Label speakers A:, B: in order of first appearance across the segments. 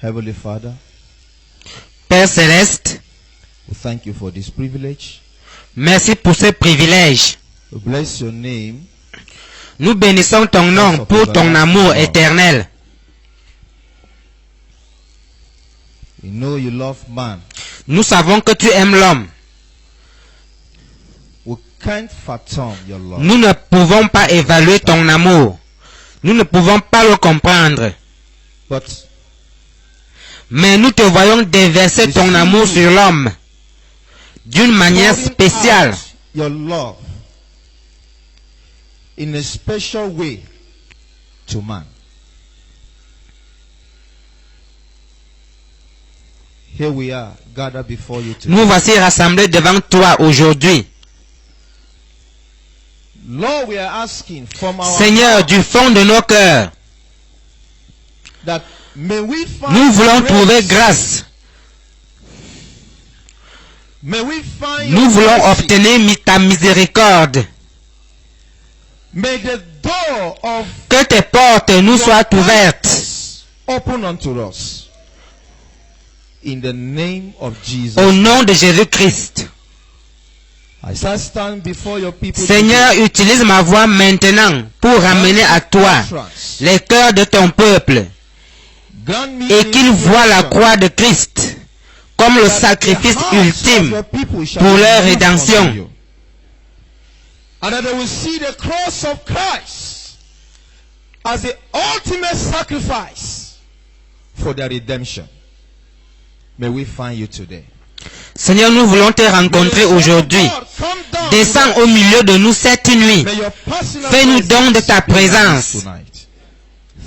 A: Heavenly Father,
B: Père Céleste,
A: we thank you for this privilege.
B: merci pour ce privilège.
A: We bless your name.
B: Nous bénissons ton nom pour ton amour éternel.
A: We know you love man.
B: Nous savons que tu aimes l'homme.
A: We can't fathom your love.
B: Nous ne pouvons pas évaluer ton amour. Nous ne pouvons pas le comprendre.
A: But
B: Mais nous te voyons déverser ton amour sur l'homme d'une manière
A: pouring
B: spéciale.
A: out your love in a special way to man. Here we are, gathered before you today.
B: Nous voici rassemblés devant toi aujourd'hui.
A: Lord, we are asking from our
B: Seigneur,
A: heart
B: du fond de nos cœurs,
A: that may we find
B: nous voulons
A: grace.
B: trouver grâce.
A: May we find
B: Nous
A: your
B: voulons
A: mercy.
B: obtenir ta miséricorde.
A: May the door of
B: Que tes portes nous soient ouvertes.
A: open unto us. In the name of Jesus.
B: Au nom de Jésus-Christ.
A: As I stand before your people
B: Seigneur, utilise ma voix maintenant pour ramener à toi les cœurs de ton peuple
A: grant me
B: et qu'ils voient la
A: inspiration
B: croix de Christ comme le
A: that the
B: sacrifice
A: hearts
B: ultime
A: of your people shall
B: pour
A: be
B: leur
A: moved
B: rédemption.
A: unto you. And that they will see the cross of Christ as the ultimate sacrifice for their redemption. May we find you today.
B: Seigneur, nous voulons te rencontrer aujourd'hui. Descends au milieu de nous cette nuit. Fais-nous don de ta présence.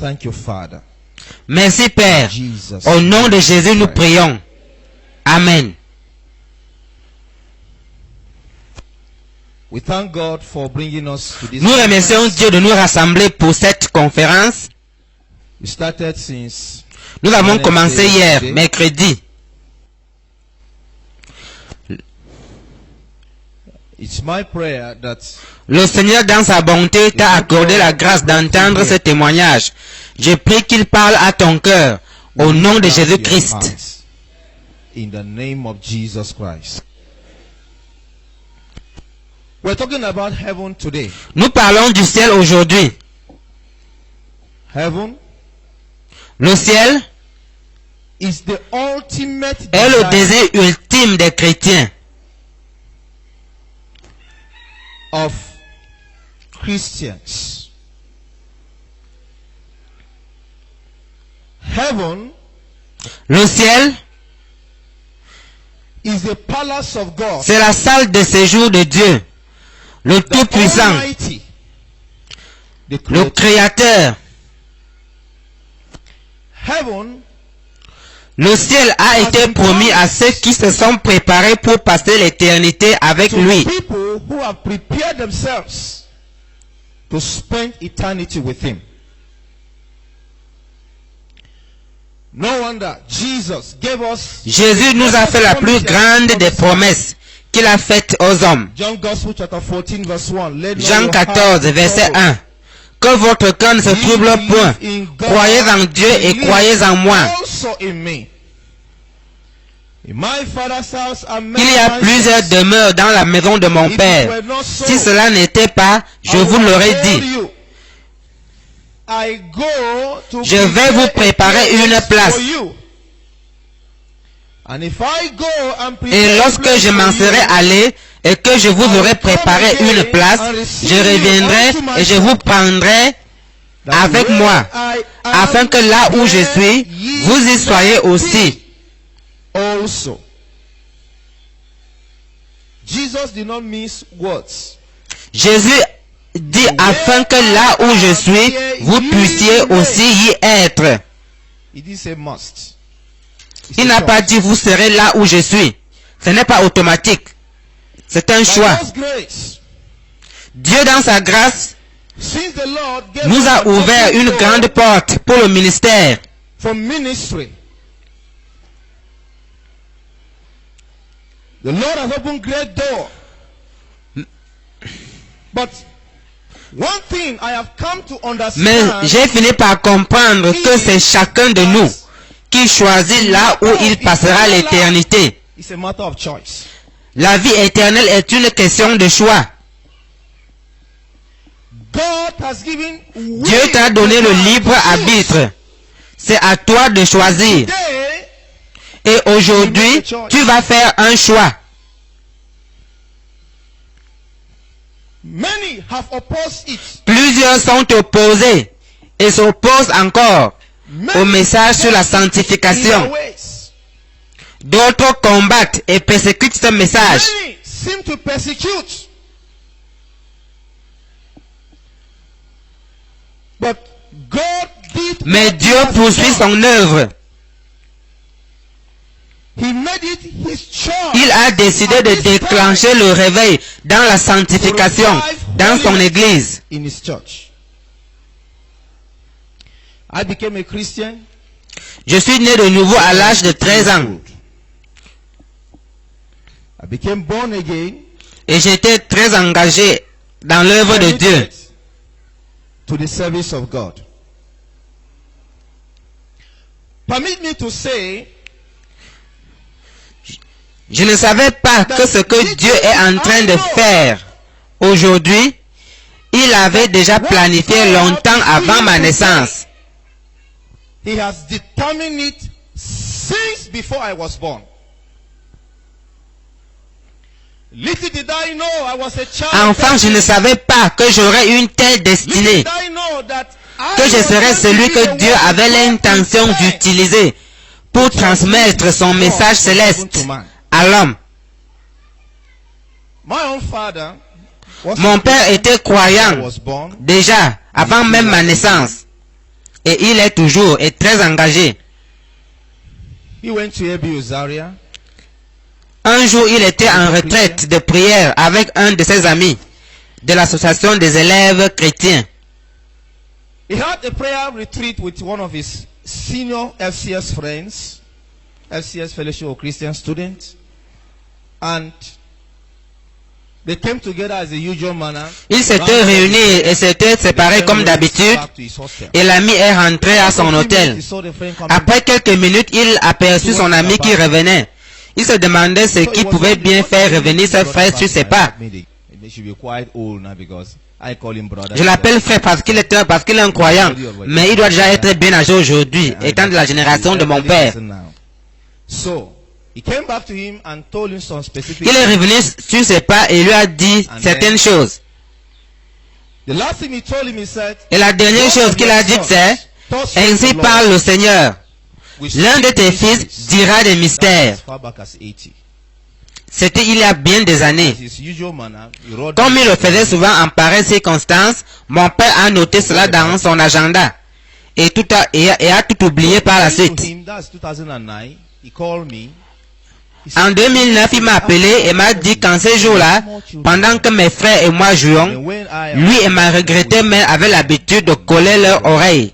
A: Thank you, Father.
B: Merci Père.
A: Jesus.
B: Au nom de Jésus, nous prions. Amen.
A: We thank God for bringing us to this
B: Nous remercions
A: conference.
B: Dieu de nous rassembler pour cette conférence.
A: We started since
B: Nous avons
A: Wednesday,
B: commencé hier,
A: today.
B: mercredi.
A: It's my prayer that
B: Le Seigneur, dans sa bonté, t'a accordé la grâce d'entendre ce témoignage. Je prie qu'il parle à ton cœur, au nom de Jésus-Christ.
A: In the name of Jesus Christ. We're talking about heaven today.
B: Nous parlons du ciel aujourd'hui.
A: Heaven
B: Le ciel
A: is the ultimate
B: est le
A: desire
B: désir ultime des chrétiens,
A: of Christians. Heaven
B: Le ciel,
A: is the palace of God,
B: c'est la salle de séjour de Dieu, le
A: the
B: Tout-Puissant,
A: Almighty, the
B: le
A: Creator.
B: Créateur.
A: Heaven
B: Le ciel a été promis à ceux qui se sont préparés pour passer l'éternité avec
A: to
B: lui.
A: people who have prepared themselves to spend eternity with Him. No wonder Jesus gave us
B: Jésus nous a fait la plus grande des promesses qu'il a faites aux hommes.
A: John Gospel chapter 14 verse 1. Let not
B: Jean
A: your
B: 14,
A: heart be
B: verset
A: troubled.
B: 1. Que votre cœur ne se trouble point. Croyez en Dieu et croyez en moi.
A: Also in me. In my Father's house are many
B: Il y a plusieurs
A: mansions.
B: demeures dans la maison de mon
A: If it
B: Père.
A: were not so,
B: Si cela n'était pas, je
A: I
B: vous
A: would
B: l'aurais
A: have told
B: dit.
A: you, I go to
B: Je vais vous
A: prepare a
B: préparer une
A: place
B: place.
A: for you. And if I go and prepare
B: Et
A: a
B: lorsque
A: place
B: je
A: for
B: m'en
A: you,
B: serai allé et que je vous aurai préparé une place, je reviendrai et je vous prendrai
A: that
B: avec
A: where
B: moi,
A: I am,
B: afin que là où je suis,
A: ye
B: vous y soyez
A: may
B: aussi.
A: be also. Jesus did not miss words.
B: Jésus dit afin que là où je suis, vous puissiez aussi y être.
A: He didn't say must. He
B: Il
A: said
B: n'a pas
A: choice.
B: dit vous serez là où je suis. Ce n'est pas automatique. C'est un
A: By
B: choix.
A: God's grace,
B: Dieu dans sa grâce
A: since the Lord gave
B: nous
A: us
B: a
A: an
B: ouvert
A: open
B: une
A: door
B: grande porte pour le ministère.
A: for ministry, the Lord has opened great door. But one thing I have come to
B: Mais
A: understand
B: j'ai fini par comprendre que c'est chacun de nous qui choisit là où il passera l'éternité.
A: It's a matter of choice.
B: La vie éternelle est une question de choix.
A: God has given
B: Dieu t'a donné le libre arbitre. C'est à toi de choisir.
A: Today,
B: Et aujourd'hui, tu vas faire un choix.
A: many have opposed it.
B: Plusieurs sont opposés et s'opposent encore au message sur la
A: in
B: sanctification.
A: their ways.
B: D'autres combattent et persécutent ce message.
A: Many seem to persecute. But God did
B: Mais
A: what he
B: Dieu
A: has
B: poursuit
A: done.
B: son œuvre.
A: He made it his choice.
B: Il a décidé
A: at
B: de
A: this
B: déclencher
A: time
B: le réveil dans la sanctification, dans son église.
A: in his church. I became a Christian.
B: Je suis né de nouveau à l'âge de 13 ans.
A: I became born again.
B: Et j'étais très engagé dans l'œuvre de Dieu.
A: Committed to the service of God. Permit me to say
B: Je ne savais pas que ce que Dieu est en train de faire aujourd'hui, il avait déjà planifié longtemps avant ma naissance.
A: He has determined it since before I was born. Little did I know I was a child.
B: Enfant, je ne savais pas que j'aurais une telle destinée,
A: Little did I know that
B: que je serais celui que Dieu avait l'intention d'utiliser pour transmettre son message céleste à l'homme.
A: My own father was
B: Mon père était
A: I
B: croyant
A: was born.
B: déjà avant même ma naissance. Et il est toujours et très engagé.
A: He went to Ebi Zaria.
B: Un jour, il était en retraite de prière avec un de ses amis de l'association des élèves chrétiens.
A: He had a prayer retreat with one of his senior FCS friends, FCS Fellowship of Christian Students, and they came together as a usual manner.
B: Ils s'étaient réunis et s'étaient séparés comme d'habitude, et l'ami est rentré à son hôtel. Après quelques minutes, il aperçut son ami qui revenait. Il se demandait ce qui pouvait bien faire revenir ses frères sur ses pas. Je l'appelle frère parce qu'il est un croyant, mais il doit déjà être bien âgé aujourd'hui, étant de la génération de mon père. Il est revenu sur ses pas et lui a dit certaines choses. Et la dernière chose qu'il a dit, c'est: ainsi parle le Seigneur. L'un de tes fils dira des mystères. C'était il y a bien des années. Comme il le faisait souvent en pareille circonstance, mon père a noté cela dans son agenda et a tout oublié par la suite. En 2009, il m'a appelé et m'a dit qu'en ces jours-là, pendant que mes frères et moi jouions, lui et ma regrettée mère avaient l'habitude de coller leurs oreilles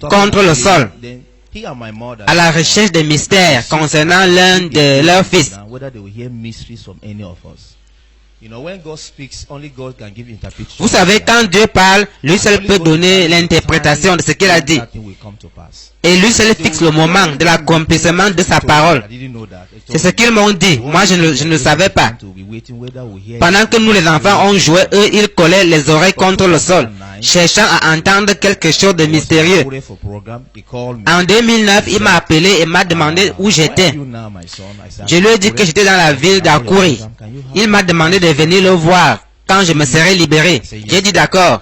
B: contre le sol, à la recherche des mystères concernant l'un de leurs fils. Vous savez, quand Dieu parle, lui seul peut donner l'interprétation de ce qu'il a dit. Et lui seul fixe le moment de l'accomplissement de sa parole. C'est ce qu'ils m'ont dit. Moi, je ne le savais pas. Pendant que nous, les enfants, on jouait, eux, ils collaient les oreilles contre le sol, cherchant à entendre quelque chose de mystérieux. En 2009, il m'a appelé et m'a demandé où j'étais. Je lui ai dit que j'étais dans la ville d'Akuri. Il m'a demandé de venir le voir quand je me serai libéré. J'ai dit d'accord.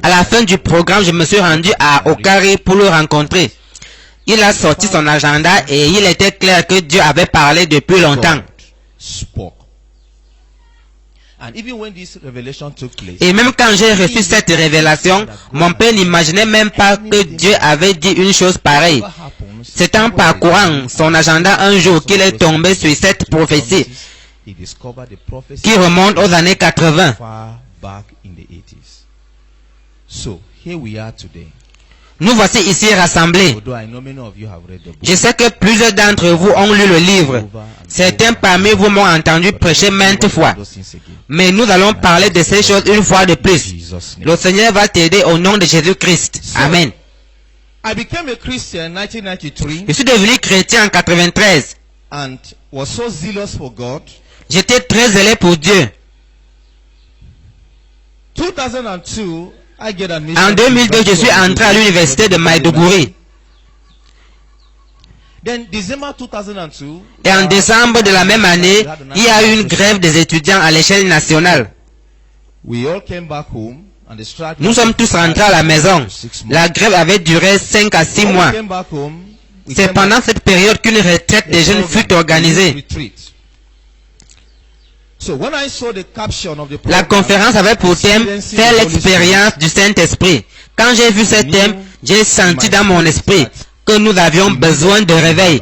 B: À la fin du programme, je me suis rendu à Okari pour le rencontrer. Il a sorti son agenda et il était clair que Dieu avait parlé depuis longtemps. Et même quand j'ai reçu cette révélation, mon père n'imaginait même pas que Dieu avait dit une chose pareille. C'est en parcourant son agenda un jour qu'il est tombé sur cette prophétie qui remonte aux années 80. Nous voici ici rassemblés. Je sais que plusieurs d'entre vous ont lu le livre. Certains parmi vous m'ont entendu prêcher maintes fois. Mais nous allons parler de ces choses une fois de plus. Le Seigneur va t'aider au nom de Jésus-Christ. Amen.
A: I became a Christian in 1993
B: Je suis devenu chrétien en 93.
A: and was so zealous for God.
B: J'étais très zélé pour Dieu.
A: 2002, I get admission.
B: En 2002, je suis entré à l'université de Maiduguri.
A: Then December 2002,
B: Et en décembre de la même année, il y a eu une grève des étudiants à l'échelle nationale.
A: we all came back home and the strike.
B: Nous sommes tous rentrés à la maison. La grève avait duré 5 à 6 mois. C'est pendant cette période qu'une retraite des jeunes fut organisée. La conférence avait pour thème « Faire l'expérience du Saint-Esprit ». Quand j'ai vu ce thème, j'ai senti dans mon esprit que nous avions besoin de réveil.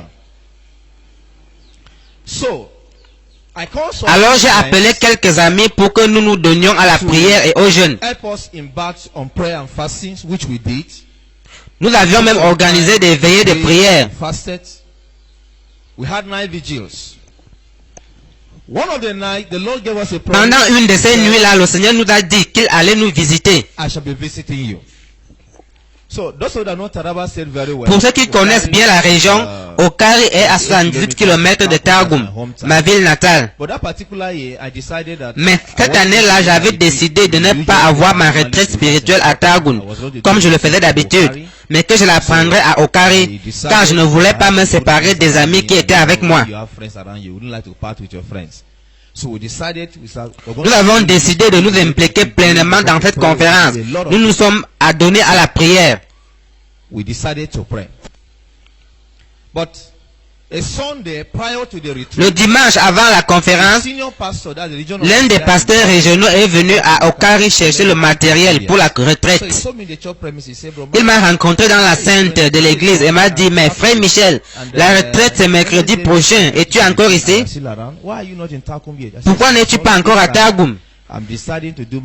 B: Alors j'ai appelé quelques amis pour que nous nous donnions à la prière et aux jeunes. Nous avions même organisé des veillées de prière. Pendant une de ces nuits-là, le Seigneur nous a dit qu'il allait nous visiter. Pour ceux qui connaissent bien la région, Okari est à 78 km de Targum, ma ville natale. Mais cette année-là, j'avais décidé de ne pas avoir ma retraite spirituelle à Targum, comme je le faisais d'habitude, mais que je la prendrais à Okari, car je ne voulais pas me séparer des amis qui étaient avec moi. Nous avons décidé de nous impliquer pleinement dans cette conférence. Nous nous sommes adonnés à la prière. Le dimanche avant la conférence, l'un des pasteurs régionaux est venu à Okari chercher le matériel pour la retraite. Il m'a rencontré dans la sainte de l'église et m'a dit, mais frère Michel, la retraite c'est mercredi prochain et tu es encore ici? Pourquoi n'es-tu pas encore à Targum?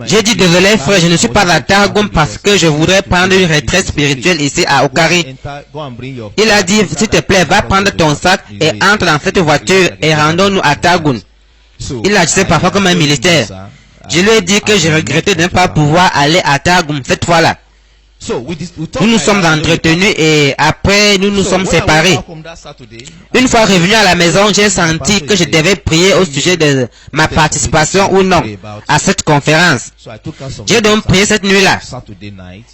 B: J'ai dit, désolé frère, je ne suis pas à Targum parce que je voudrais prendre une retraite spirituelle ici à Okari. Il a dit, s'il te plaît, va prendre ton sac et entre dans cette voiture et rendons-nous à Targum. Il agissait parfois comme un militaire. Je lui ai dit que je regrettais de ne pas pouvoir aller à Targum cette fois-là. Nous nous sommes entretenus et après nous nous sommes séparés. Une fois revenu à la maison, j'ai senti que je devais prier au sujet de ma participation ou non à cette conférence. J'ai donc prié cette nuit-là.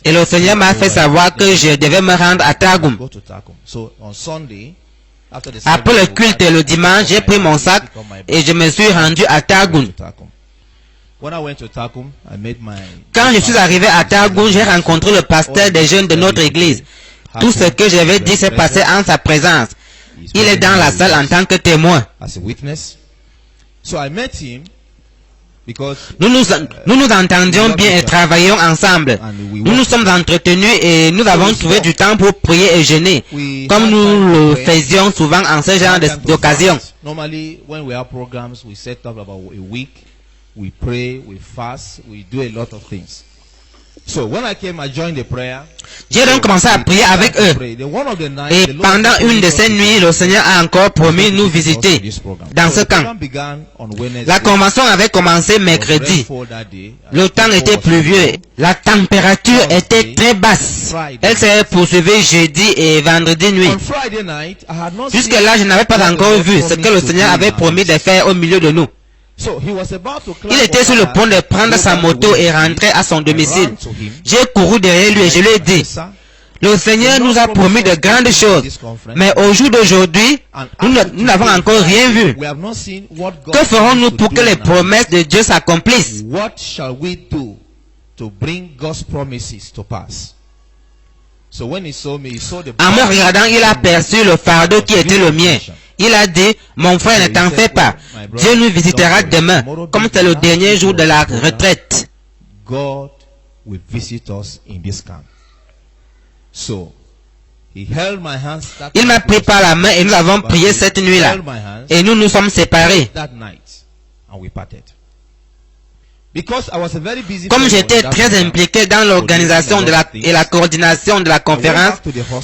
B: Et le Seigneur m'a fait savoir que je devais me rendre à Targum. Après le culte le dimanche, j'ai pris mon sac et je me suis rendu à Targum. Quand je suis arrivé à Targum, j'ai rencontré le pasteur des jeunes de notre église. Tout ce que j'avais dit s'est passé en sa présence. Il est dans la salle en tant que témoin. Nous nous entendions bien et travaillions ensemble. Nous nous sommes entretenus et nous avons trouvé du temps pour prier et jeûner, comme nous le faisions souvent en ce genre d'occasion.
A: We pray, we fast, we do a lot of things. So when I came, I joined the prayer.
B: J'ai donc commencé à prier avec eux. Et pendant une de ces nuits, le Seigneur a encore promis nous visiter dans ce camp. La convention avait commencé mercredi. Le temps était pluvieux. La température était très basse. Elle s'est poursuivie jeudi et vendredi nuit. Jusque-là, je n'avais pas encore vu ce que le Seigneur avait promis de faire au milieu de nous. Il était sur le point de prendre sa moto et rentrer à son domicile. J'ai couru derrière lui et je lui ai dit, le Seigneur nous a promis de grandes choses, mais au jour d'aujourd'hui, nous n'avons encore rien vu. Que ferons-nous pour que les promesses de Dieu s'accomplissent? En me regardant, il a aperçu le fardeau qui était le mien. Il a dit, mon frère, ne t'en fais pas. Dieu nous visitera demain, comme c'est le dernier jour de la retraite. Il m'a pris par la main et nous avons prié cette nuit-là. Et nous nous sommes séparés. Comme j'étais très impliqué dans l'organisation et la coordination de la conférence,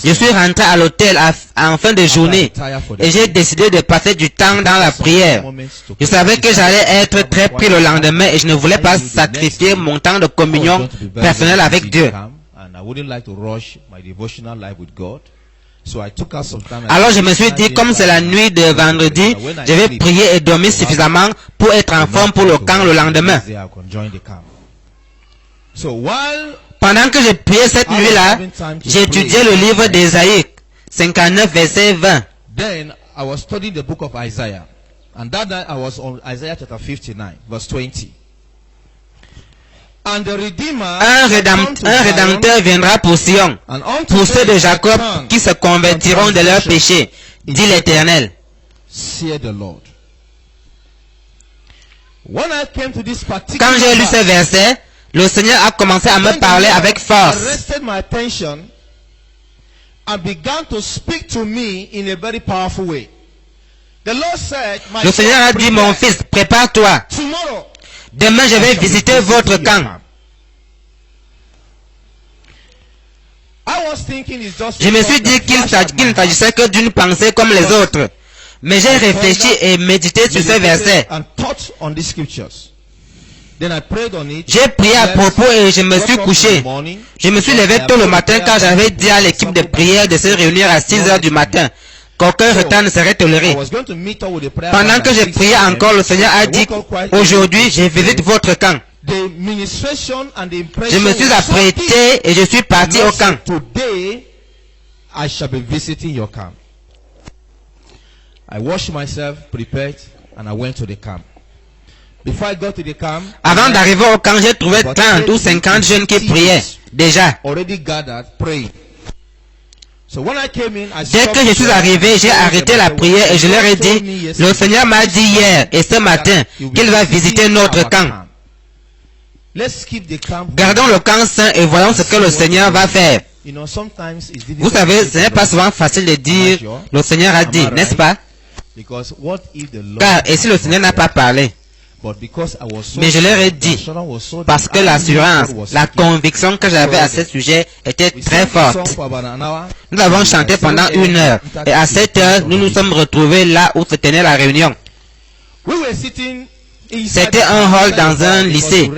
B: je suis rentré à l'hôtel en fin de journée et j'ai décidé de passer du temps dans la prière. Je savais que j'allais être très pris le lendemain et je ne voulais pas sacrifier mon temps de communion personnelle avec Dieu. Alors je me suis dit, comme c'est la nuit de vendredi, je vais prier et dormir suffisamment pour être en forme pour le camp le lendemain. Pendant que je priais cette nuit-là, j'ai étudié le livre d'Ésaïe 59, verset 20.
A: Then I was studying the book of Isaiah. And that night I was on Isaiah chapter 59, verse 20. And the Redeemer,
B: un rédempteur viendra pour Sion, pour ceux de Jacob qui se convertiront de leurs péchés, dit l'Éternel. Quand j'ai lu ce verset, le Seigneur a commencé à me parler avec force. Le Seigneur a dit, mon fils, prépare-toi. Demain, je vais visiter votre camp. Je me suis dit qu'il ne s'agissait que d'une pensée comme les autres. Mais j'ai réfléchi et médité sur ce verset. J'ai prié à propos et je me suis couché. Je me suis levé tôt le matin car j'avais dit à l'équipe de prière de se réunir à 6 heures du matin. Qu'aucun retard ne serait toléré. Pendant que je priais encore, le Seigneur a dit, aujourd'hui, je visite votre camp. Je me suis apprêté et je suis parti au camp. Avant d'arriver au camp, j'ai trouvé 30 ou 50 jeunes qui priaient déjà. Dès que je suis arrivé, j'ai arrêté la prière et je leur ai dit, le Seigneur m'a dit hier et ce matin qu'il va visiter notre camp. Gardons le camp saint et voyons ce que le Seigneur va faire. Vous savez, ce n'est pas souvent facile de dire, le Seigneur a dit, n'est-ce pas? Car, et si le Seigneur n'a pas parlé? Mais je leur ai dit, parce que l'assurance, la conviction que j'avais à ce sujet était très forte. Nous avons chanté pendant 1 heure, et à 7 heures, nous nous sommes retrouvés là où se tenait la réunion. C'était un hall dans un lycée.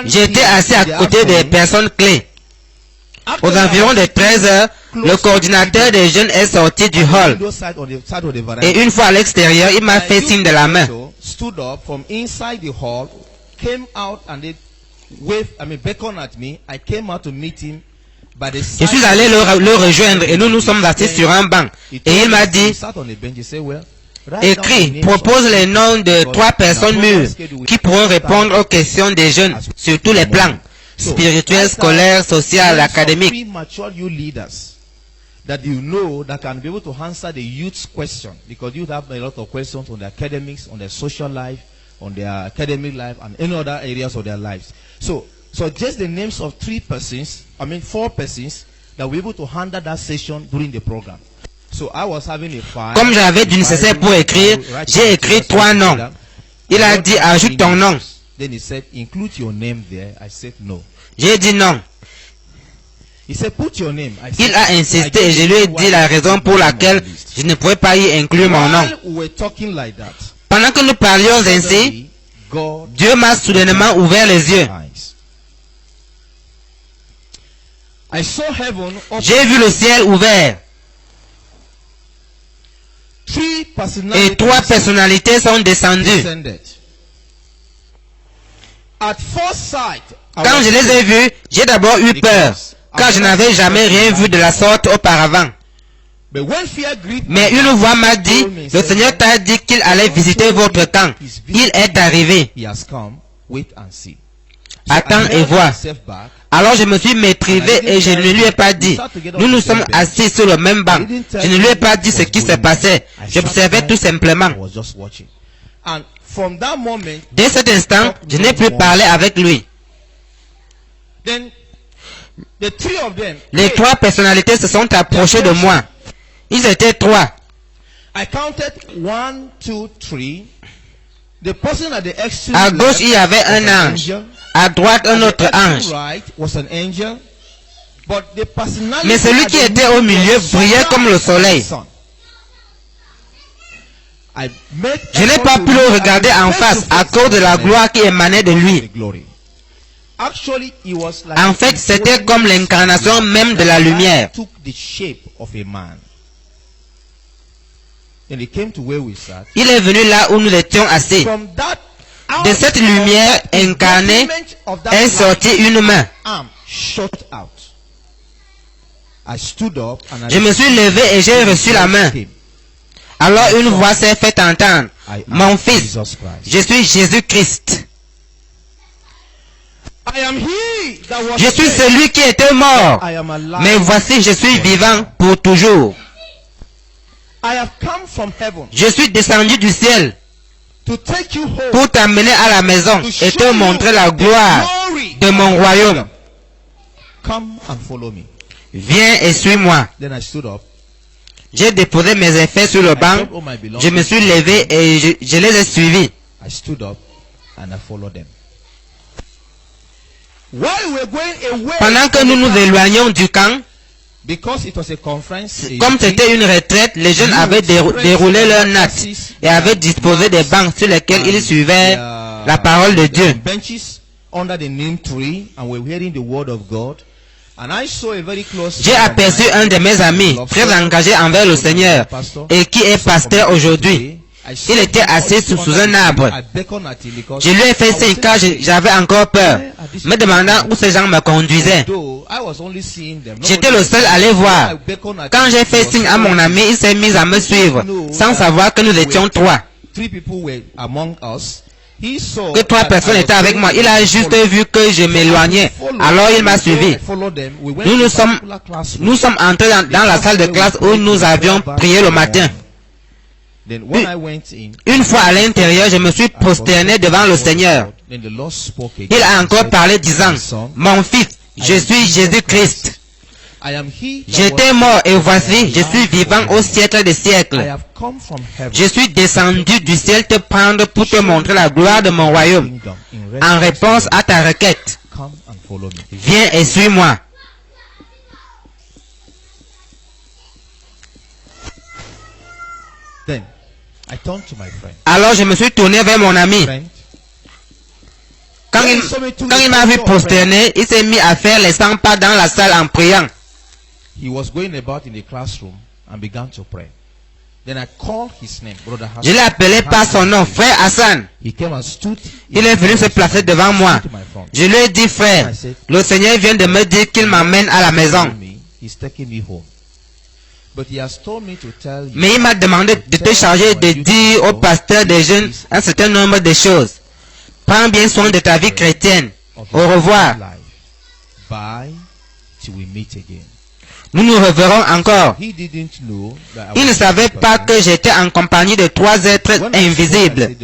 B: J'étais assis à côté des personnes clés. Aux environs de 13 heures, le coordinateur des jeunes est sorti du hall. Et une fois à l'extérieur, il m'a fait signe de la main. Je suis allé le rejoindre et nous nous sommes assis sur un banc. Et il m'a dit, écris, propose les noms de 3 personnes mûres qui pourront répondre aux questions des jeunes sur tous les plans. Spirituel, scolaire, social, académique.
A: That you know that can be able to answer the youth's question, because you have a lot of questions on their academics, on their social life, on their academic life, and any other areas of their lives. So just the names of 4 persons that were able to handle that session during the program. So I was having a file.
B: Comme j'avais du nécessaire pour écrire, j'ai écrit 3 noms. Il a dit, ajoute ton nom.
A: Then he said, include your name there. I said no.
B: J'ai dit non.
A: He said, put your name.
B: Il a insisté et je lui ai dit la raison pour laquelle je ne pouvais pas y inclure mon nom. Pendant que nous parlions ainsi, Dieu m'a soudainement ouvert les yeux. J'ai vu le ciel ouvert. Et 3 personnalités sont descendues. Quand je les ai vus, j'ai d'abord eu peur, car je n'avais jamais rien vu de la sorte auparavant. Mais une voix m'a dit, le Seigneur t'a dit qu'il allait visiter votre camp. Il est arrivé. Attends et vois. Alors je me suis maîtrisé et je ne lui ai pas dit. Nous nous sommes assis sur le même banc. Je ne lui ai pas dit ce qui se passait. J'observais tout simplement. Dès cet instant, je n'ai plus parlé avec lui. Les 3 personnalités se sont approchées de moi. Ils étaient 3. À gauche, il y avait un ange. À droite, un autre ange. Mais celui qui était au milieu brillait comme le soleil. Je n'ai pas pu le regarder en face à cause de la gloire qui émanait de lui. En fait, c'était comme l'incarnation même de la lumière. Il est venu là où nous étions assis. De cette lumière incarnée est sortie une main. Je me suis levé et j'ai reçu la main. Alors une voix s'est fait entendre. Mon fils, je suis Jésus-Christ. Je suis celui qui était mort. Mais voici, je suis vivant pour toujours. Je suis descendu du ciel pour t'amener à la maison et te montrer la gloire de mon royaume. Viens et suis-moi. J'ai déposé mes effets sur le banc. Je me suis levé et je les ai suivis. Pendant que nous nous éloignions du camp, comme c'était une retraite, les jeunes avaient déroulé leurs nattes et avaient disposé des bancs sur lesquels ils suivaient la parole de Dieu. J'ai aperçu un de mes amis très engagé envers le Seigneur et qui est pasteur aujourd'hui. Il était assis sous un arbre. Je lui ai fait signe car j'avais encore peur, me demandant où ces gens me conduisaient. J'étais le seul à les voir. Quand j'ai fait signe à mon ami, il s'est mis à me suivre, sans savoir que nous étions trois. Que trois personnes étaient avec moi. Il a juste vu que je m'éloignais. Alors il m'a suivi. Nous sommes entrés dans la salle de classe où nous avions prié le matin. Une fois à l'intérieur, je me suis prosterné devant le Seigneur. Il a encore parlé disant, mon fils, je suis Jésus-Christ. J'étais mort et voici, je suis vivant au siècle des siècles. Je suis descendu du ciel te prendre pour te montrer la gloire de mon royaume. En réponse à ta requête, viens et suis-moi. Alors je me suis tourné vers mon ami. Quand il m'a vu prosterner, il s'est mis à faire les 100 pas dans la salle en priant. Je l'ai appelé par son nom, frère Hassan. Il est venu se placer devant moi. Je lui ai dit, frère, le Seigneur vient de me dire qu'il m'emmène à la maison. Mais il m'a demandé de te charger de dire au pasteur des jeunes un certain nombre de choses. Prends bien soin de ta vie chrétienne. Au revoir. Nous nous reverrons encore. Il ne savait pas que j'étais en compagnie de trois êtres invisibles.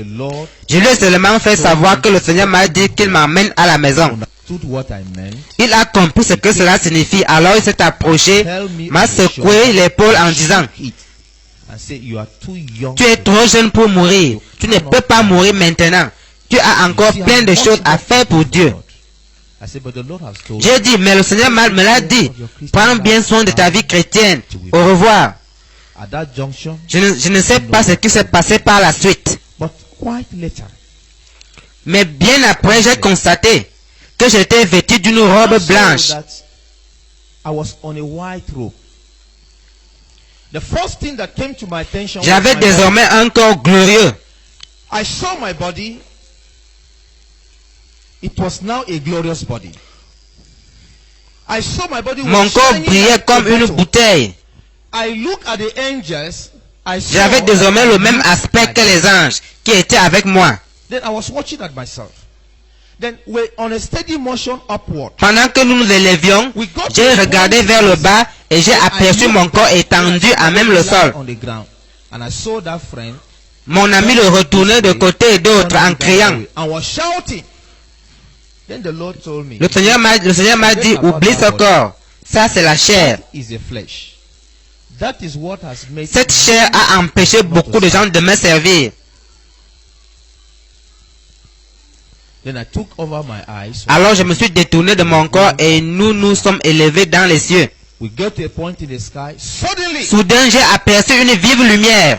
B: Je lui ai seulement fait savoir que le Seigneur m'a dit qu'il m'emmène à la maison. Il a compris ce que cela signifie. Alors il s'est approché, m'a secoué l'épaule en disant, tu es trop jeune pour mourir. Tu ne peux pas mourir maintenant. Tu as encore plein de choses à faire pour Dieu. J'ai dit, mais le Seigneur me l'a dit. Prends bien soin de ta vie chrétienne. Au revoir. Je ne sais pas ce qui s'est passé par la suite. Mais bien après, j'ai constaté que j'étais vêtu d'une robe blanche. J'avais désormais un corps glorieux. Mon corps brillait comme une bouteille. J'avais désormais le même aspect que les anges qui étaient avec moi. Pendant que nous nous élevions, j'ai regardé vers le bas et j'ai aperçu mon corps étendu à même le sol. Mon ami le retournait de côté et d'autre en criant. Le Seigneur m'a dit, oublie ce corps. Ça, c'est la chair. Cette chair a empêché beaucoup de gens de me servir. Alors je me suis détourné de mon corps et nous nous sommes élevés dans les cieux. Soudain, j'ai aperçu une vive lumière.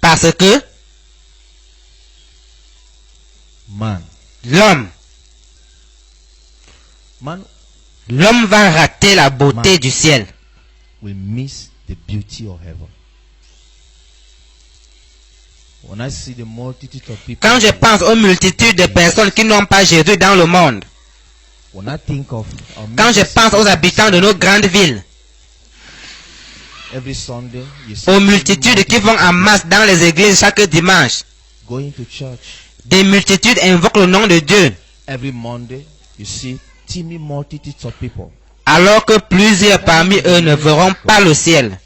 B: Parce que l'homme va rater la beauté du ciel. Quand je pense aux multitudes de personnes qui n'ont pas Jésus dans le monde, quand je pense aux habitants de nos grandes villes, aux multitudes qui vont en masse dans les églises chaque dimanche, des multitudes invoquent le nom de Dieu, alors que plusieurs parmi eux ne verront pas le ciel.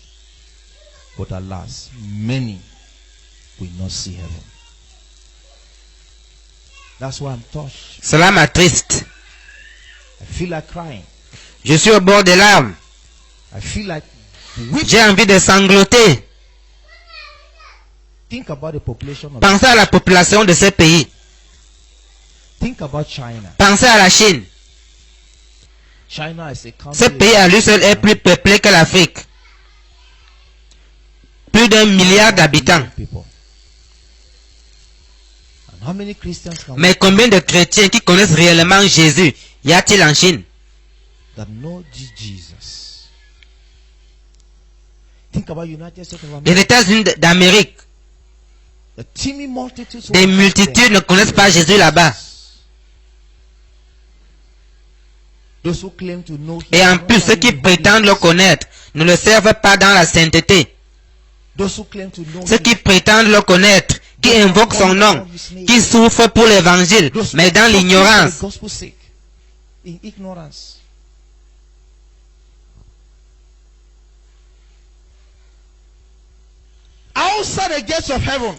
B: Cela m'attriste. Je suis au bord des larmes. J'ai envie de sangloter. Pensez à la population de ce pays. Pensez à la Chine. Ce pays à lui seul est plus peuplé que l'Afrique. Plus d'1 milliard d'habitants. Mais combien de chrétiens qui connaissent réellement Jésus y a-t-il en Chine? Les États-Unis d'Amérique, des multitudes ne connaissent pas Jésus là-bas. Et en plus, ceux qui prétendent le connaître ne le servent pas dans la sainteté. Ceux qui prétendent le connaître, qui invoquent son nom, qui souffrent pour l'évangile, mais dans l'ignorance.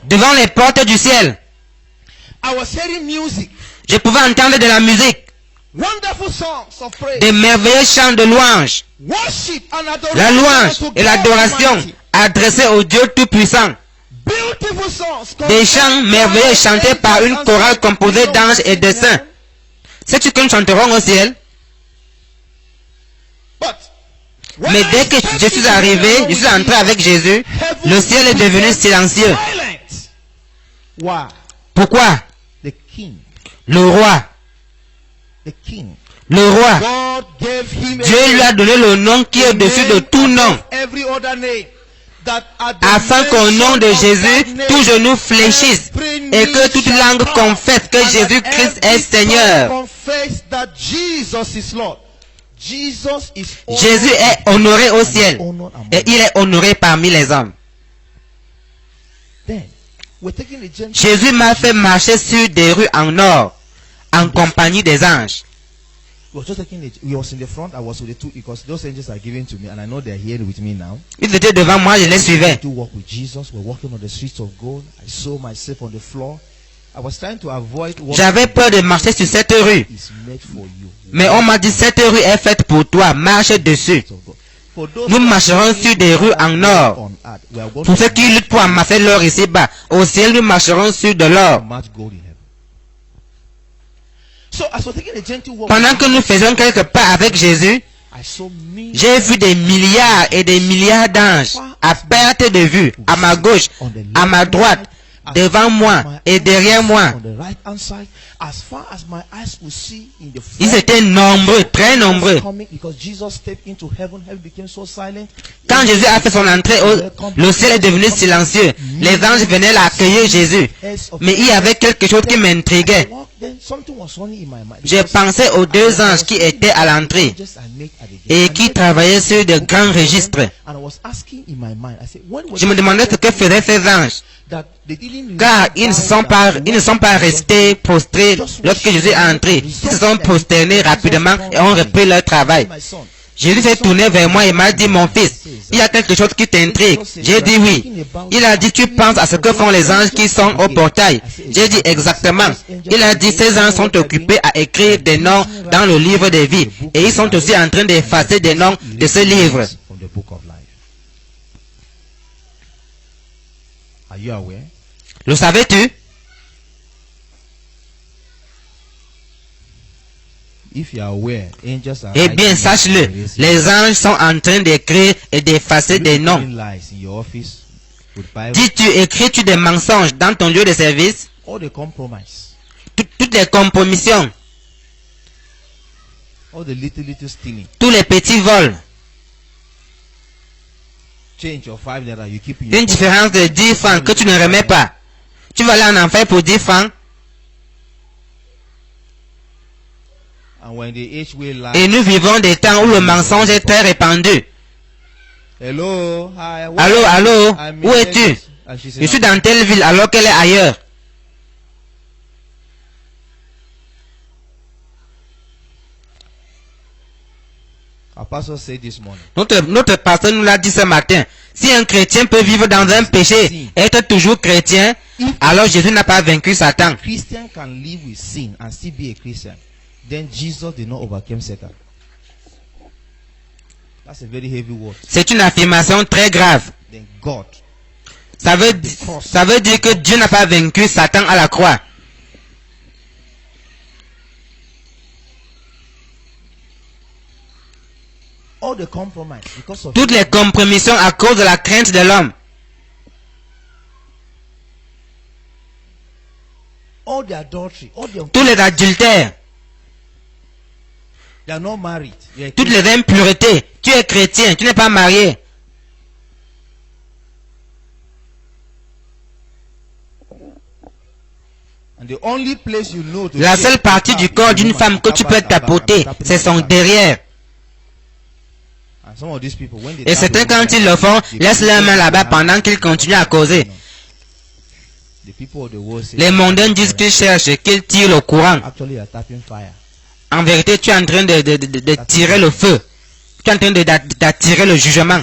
B: Devant les portes du ciel, je pouvais entendre de la musique, des merveilleux chants de louange, la louange et l'adoration adressée au Dieu Tout-Puissant. Des chants merveilleux chantés par une chorale composée d'anges et de saints. Sais-tu que nous chanterons au ciel? Mais dès que je suis arrivé, je suis entré avec Jésus, le ciel est devenu silencieux. Pourquoi? Le roi. Le roi. Dieu lui a donné le nom qui est au-dessus de tout nom, afin qu'au nom de Jésus, tout genou fléchisse et que toute langue confesse que Jésus-Christ est Seigneur. Jésus est honoré au ciel et il est honoré parmi les hommes. Jésus m'a fait marcher sur des rues en or en compagnie des anges. Ils étaient devant moi, je les suivais. J'avais peur de marcher sur cette rue. Mais on m'a dit, cette rue est faite pour toi, marche dessus. Nous marcherons sur des rues en or. Pour ceux qui luttent pour amasser l'or ici-bas, au ciel nous marcherons sur de l'or. Pendant que nous faisions quelques pas avec Jésus, j'ai vu des milliards et des milliards d'anges à perte de vue, à ma gauche, à ma droite, devant moi et derrière moi. Ils étaient nombreux, très nombreux. Quand Jésus a fait son entrée, le ciel est devenu silencieux. Les anges venaient l'accueillir Jésus. Mais il y avait quelque chose qui m'intriguait. J'ai pensé aux deux anges qui étaient à l'entrée et qui travaillaient sur de grands registres. Je me demandais ce que faisaient ces anges. Car ils ne sont pas restés prostrés lorsque Jésus est entré. Ils se sont prosternés rapidement et ont repris leur travail. Jésus s'est tourné vers moi et m'a dit, mon fils, il y a quelque chose qui t'intrigue. J'ai dit oui. Il a dit, tu penses à ce que font les anges qui sont au portail. J'ai dit exactement. Il a dit, ces anges sont occupés à écrire des noms dans le livre des vies. Et ils sont aussi en train d'effacer des noms de ce livre. Le savais-tu? Eh bien, sache-le, les anges sont en train d'écrire et d'effacer des noms. Dis-tu, écris-tu des mensonges dans ton lieu de service? Toutes les compromissions. Tous les petits vols. Une différence de 10 francs que tu ne remets pas. Tu vas aller en enfer pour 10 francs. Et nous vivons des temps où le mensonge est très répandu. Allô, où es-tu? Je suis dans telle ville alors qu'elle est ailleurs. Notre pasteur nous l'a dit ce matin. Si un chrétien peut vivre dans un péché et être toujours chrétien, alors Jésus n'a pas vaincu Satan. C'est une affirmation très grave. Ça veut dire que Dieu n'a pas vaincu Satan à la croix. Toutes les compromissions à cause de la crainte de l'homme. Tous les adultères. Toutes les impuretés. Tu es chrétien, tu n'es pas marié. La seule partie du corps d'une femme que tu peux tapoter, c'est son derrière. Et certains, quand ils le font, laissent leurs mains là-bas pendant qu'ils continuent à causer. Les mondains disent qu'ils cherchent, qu'ils tirent le courant. En vérité, tu es en train de tirer le feu. Tu es en train d'attirer le jugement.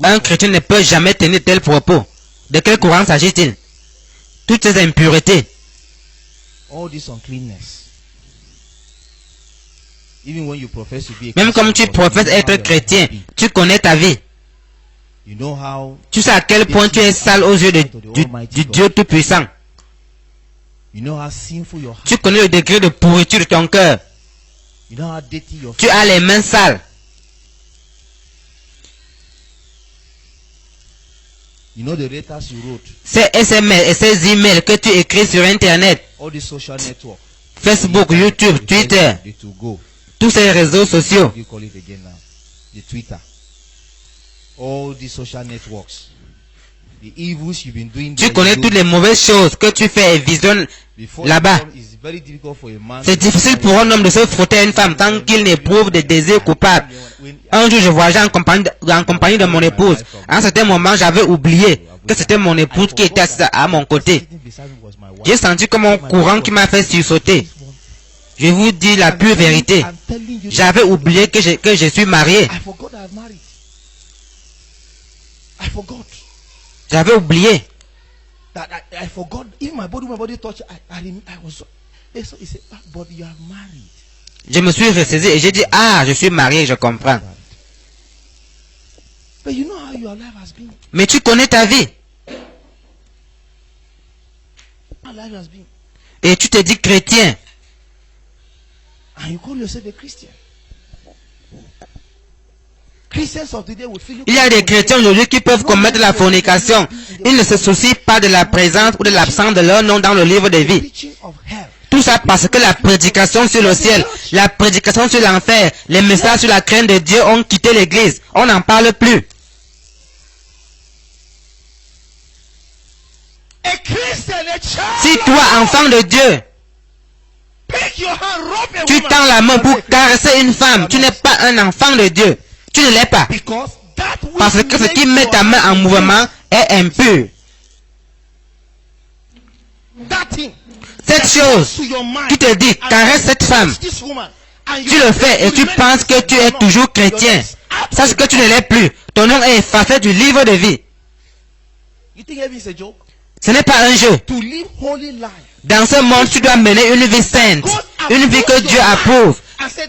B: Un chrétien ne peut jamais tenir tel propos. De quel courant s'agit-il? Toutes ces impuretés. Même comme tu professes être chrétien, tu connais ta vie. Tu sais à quel point tu es sale aux yeux du Dieu Tout-Puissant. Tu connais le degré de pourriture de ton cœur. Tu as les mains sales. Ces SMS et ces emails que tu écris sur Internet, Facebook, YouTube, Twitter, tous ces réseaux sociaux. Tu connais toutes les mauvaises choses que tu fais et visionnes là-bas. C'est difficile pour un homme de se frotter à une femme tant qu'il n'éprouve des désirs coupables. Un jour, je voyageais en compagnie de mon épouse. À un certain moment, j'avais oublié que c'était mon épouse qui était assise à mon côté. J'ai senti comme un courant qui m'a fait sursauter. Je vous dis la pure vérité. J'avais oublié que je suis marié. J'avais oublié. Je me suis ressaisi et j'ai dit, ah, je suis marié, je comprends. Mais tu connais ta vie. Et tu te dis chrétien. Il y a des chrétiens aujourd'hui qui peuvent commettre la fornication. Ils ne se soucient pas de la présence ou de l'absence de leur nom dans le livre de vie. Tout ça parce que la prédication sur le ciel, la prédication sur l'enfer, les messages sur la crainte de Dieu ont quitté l'église. On n'en parle plus. Si toi, enfant de Dieu, tu tends la main pour caresser une femme, tu n'es pas un enfant de Dieu. Tu ne l'es pas. Parce que ce qui met ta main en mouvement est impur. Cette chose qui te dit, caresse cette femme, tu le fais et tu penses que tu es toujours chrétien. Sache que tu ne l'es plus. Ton nom est effacé du livre de vie. Ce n'est pas un jeu. Dans ce monde, tu dois mener une vie sainte, une vie que Dieu approuve.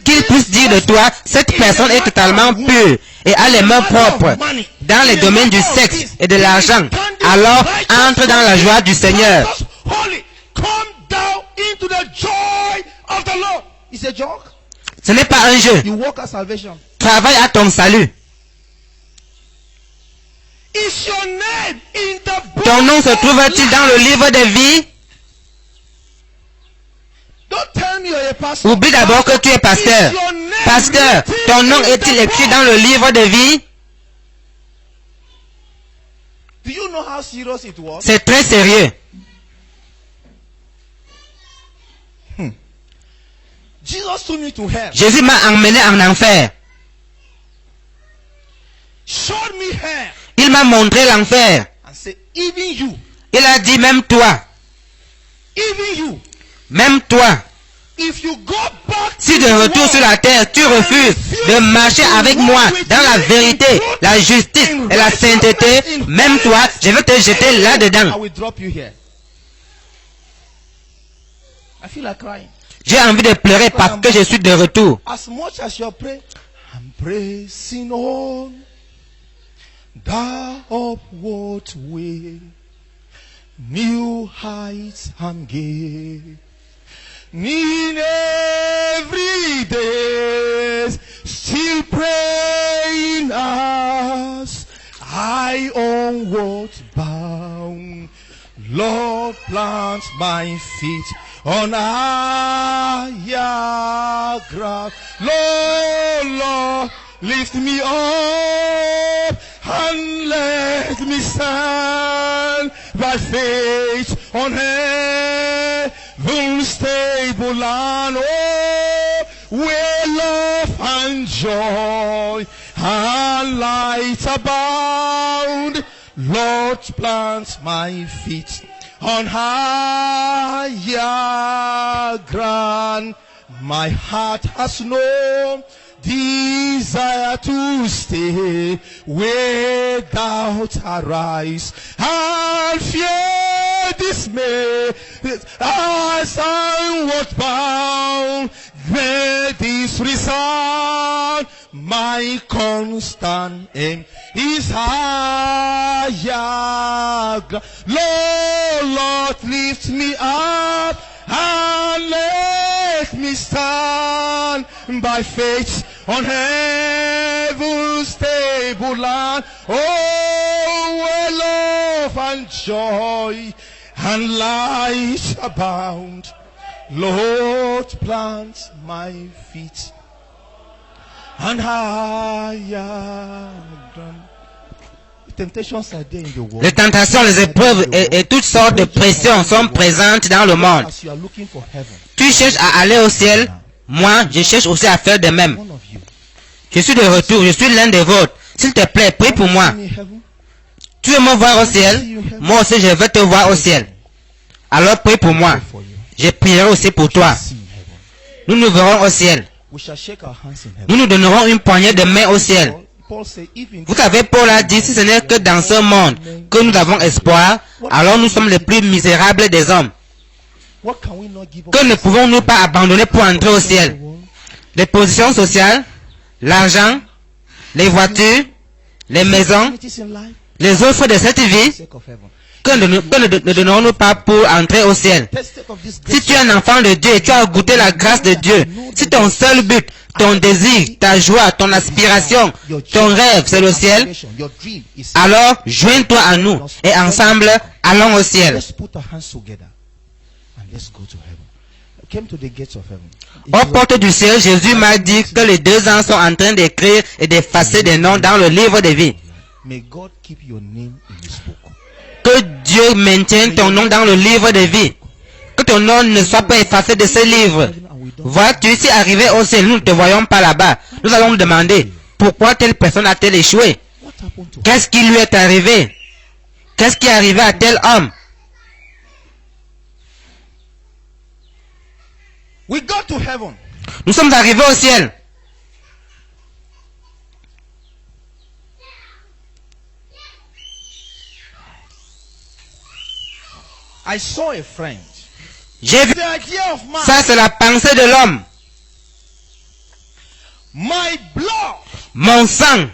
B: Qu'il puisse dire de toi, cette personne est totalement pure et a les mains propres dans les domaines du sexe et de l'argent. Alors, entre dans la joie du Seigneur. Ce n'est pas un jeu. Travaille à ton salut.
A: Is your name in the book
B: Ton nom se
A: of
B: trouve-t-il dans le livre de vie?
A: Don't tell me you're a pastor.
B: Oublie d'abord que tu es pasteur.
A: Is your name
B: Pasteur,
A: written
B: ton nom
A: in
B: est-il
A: the
B: écrit
A: book?
B: dans le livre de vie?
A: Do you know how serious it was?
B: C'est très sérieux.
A: Jesus took me to hell.
B: Jésus m'a emmené en enfer.
A: Showed me hell.
B: Il m'a montré l'enfer.
A: And said, even you.
B: Il a dit, même toi,
A: Even you.
B: même toi,
A: If you go back
B: si
A: to
B: de
A: the
B: retour
A: world,
B: sur la terre, tu refuses de marcher avec moi dans la vérité, la justice et la sainteté, même toi, je vais te jeter
A: I
B: là-dedans.
A: will drop you here. I feel like crying.
B: J'ai envie de pleurer parce que je suis de retour.
A: As much as you're praying, I'm praising on the upward way. New heights I'm gaining. In every day, still praying as I onward bound. Lord, plant my feet on higher ground. Lord, lift me up and let me stand by faith on heaven's stable land. Oh, where love and joy and light abound. Lord, plant my feet on higher ground. My heart has no desire to stay where doubt arise and fear dismay as I was bound. May this resound. My constant aim is higher ground. Lord, lift me up and let me stand by faith on heaven's stable land. Oh, where love and joy and light abound. Lord, plant my feet on higher ground. Temptations are there in the world.
B: Les tentations, les épreuves et toutes sortes de pressions sont présentes dans le monde.
A: As you are looking for heaven,
B: Tu cherches à aller au ciel, moi je cherche aussi à faire de même.
A: one of you.
B: Je suis de retour, je suis l'un des vôtres. S'il te plaît, prie pour moi.
A: See me in heaven?
B: Tu veux me voir au ciel? Moi aussi je veux te voir au ciel. Alors prie pour moi.
A: Pray for you.
B: Je prierai aussi pour toi.
A: See in heaven.
B: Nous nous verrons au ciel.
A: We shall shake our hands in heaven.
B: Nous nous donnerons une poignée de main au ciel.
A: Paul said, if in
B: Vous savez, Paul a dit, si ce n'est que dans ce monde que nous avons espoir, alors nous sommes les plus misérables des hommes.
A: what can we not give up?
B: Que ne pouvons-nous pas abandonner pour entrer au ciel? Les positions sociales, l'argent, les voitures, les maisons,
A: Opportunities in life,
B: les offres de cette vie,
A: sake of heaven.
B: que ne donnons-nous pas pour entrer au ciel?
A: Tested of this
B: Si tu es un enfant de Dieu et tu as goûté la grâce de Dieu, si ton seul but, ton désir, ta joie, ton aspiration, ton rêve, c'est le ciel,
A: your dream is
B: alors joins-toi à nous et ensemble, allons au ciel.
A: let's put our hands together and let's go to heaven. I came to the gates of heaven.
B: Aux portes du ciel, Jésus m'a dit que les 2 ans sont en train d'écrire et d'effacer des noms dans le livre de vie.
A: May God keep your name in His book.
B: Que Dieu maintienne ton nom dans le livre de vie. Que ton nom ne soit pas effacé de ce livre. Vois-tu, si arrivé au ciel, nous ne te voyons pas là-bas, nous allons nous demander pourquoi telle personne a-t-elle échoué?
A: What happened to
B: Qu'est-ce qui lui est arrivé? Qu'est-ce qui est arrivé à tel homme?
A: We got to heaven.
B: Nous sommes arrivés au ciel.
A: I saw a friend.
B: J'ai vu.
A: The idea of man.
B: Ça, c'est la pensée de l'homme.
A: My blood
B: Mon sang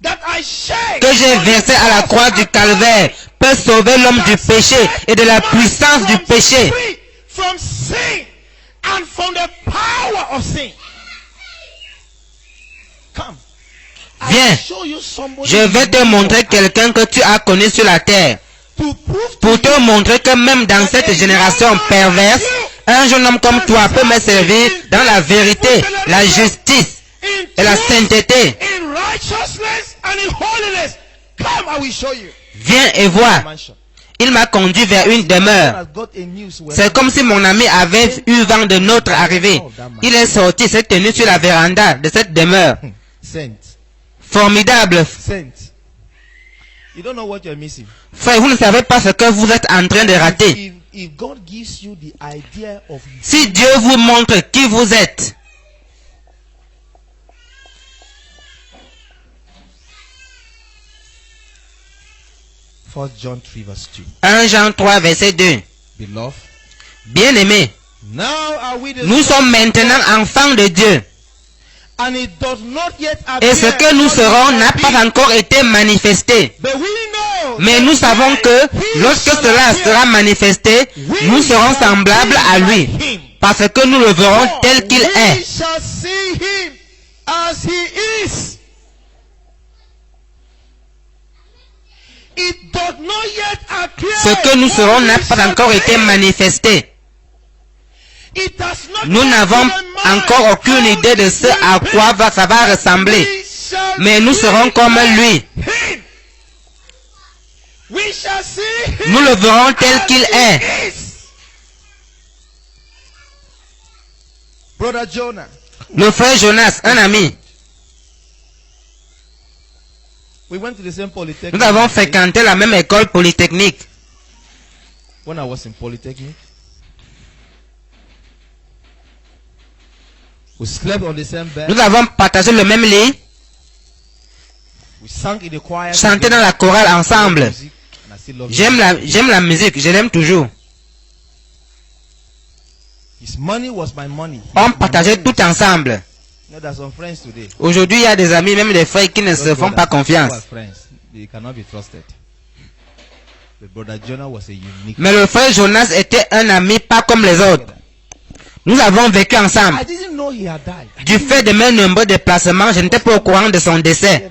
A: that I shed
B: que j'ai versé à la croix du calvaire peut sauver l'homme du péché et de la puissance du péché.
A: From sin and from the power of sin. Come.
B: Viens, je vais te montrer quelqu'un que tu as connu sur la terre. Pour te montrer que même dans cette génération perverse, un jeune homme comme toi peut me servir dans la vérité, la justice et la sainteté. Viens et vois. Il m'a conduit vers une demeure. C'est comme si mon ami avait eu vent de notre arrivée. Il est sorti, s'est tenu sur la véranda de cette demeure. Formidable. Frère, vous ne savez pas ce que vous êtes en train de rater. Si Dieu vous montre qui vous êtes, 1 Jean 3, verset 2. Bien-aimés, nous sommes maintenant enfants de Dieu. Et ce que nous serons n'a pas encore été manifesté. Mais nous savons que lorsque cela sera manifesté, nous serons semblables à lui. Parce que nous le verrons tel qu'il est. Ce que nous serons n'a pas encore été manifesté. Nous n'avons encore aucune idée de ce à quoi ça va ressembler. Mais nous serons comme lui. Nous le verrons tel qu'il est. Le frère Jonas, un ami. Nous avons fréquenté la même école polytechnique. Nous avons partagé le même lit. Chanté dans la chorale ensemble. J'aime la musique, je l'aime toujours. On partageait tout ensemble. Aujourd'hui, il y a des amis, même des frères qui ne se font pas confiance. Mais le frère Jonas était un ami pas comme les autres. Nous avons vécu ensemble. Du fait de mes nombreux déplacements, je n'étais pas au courant de son décès.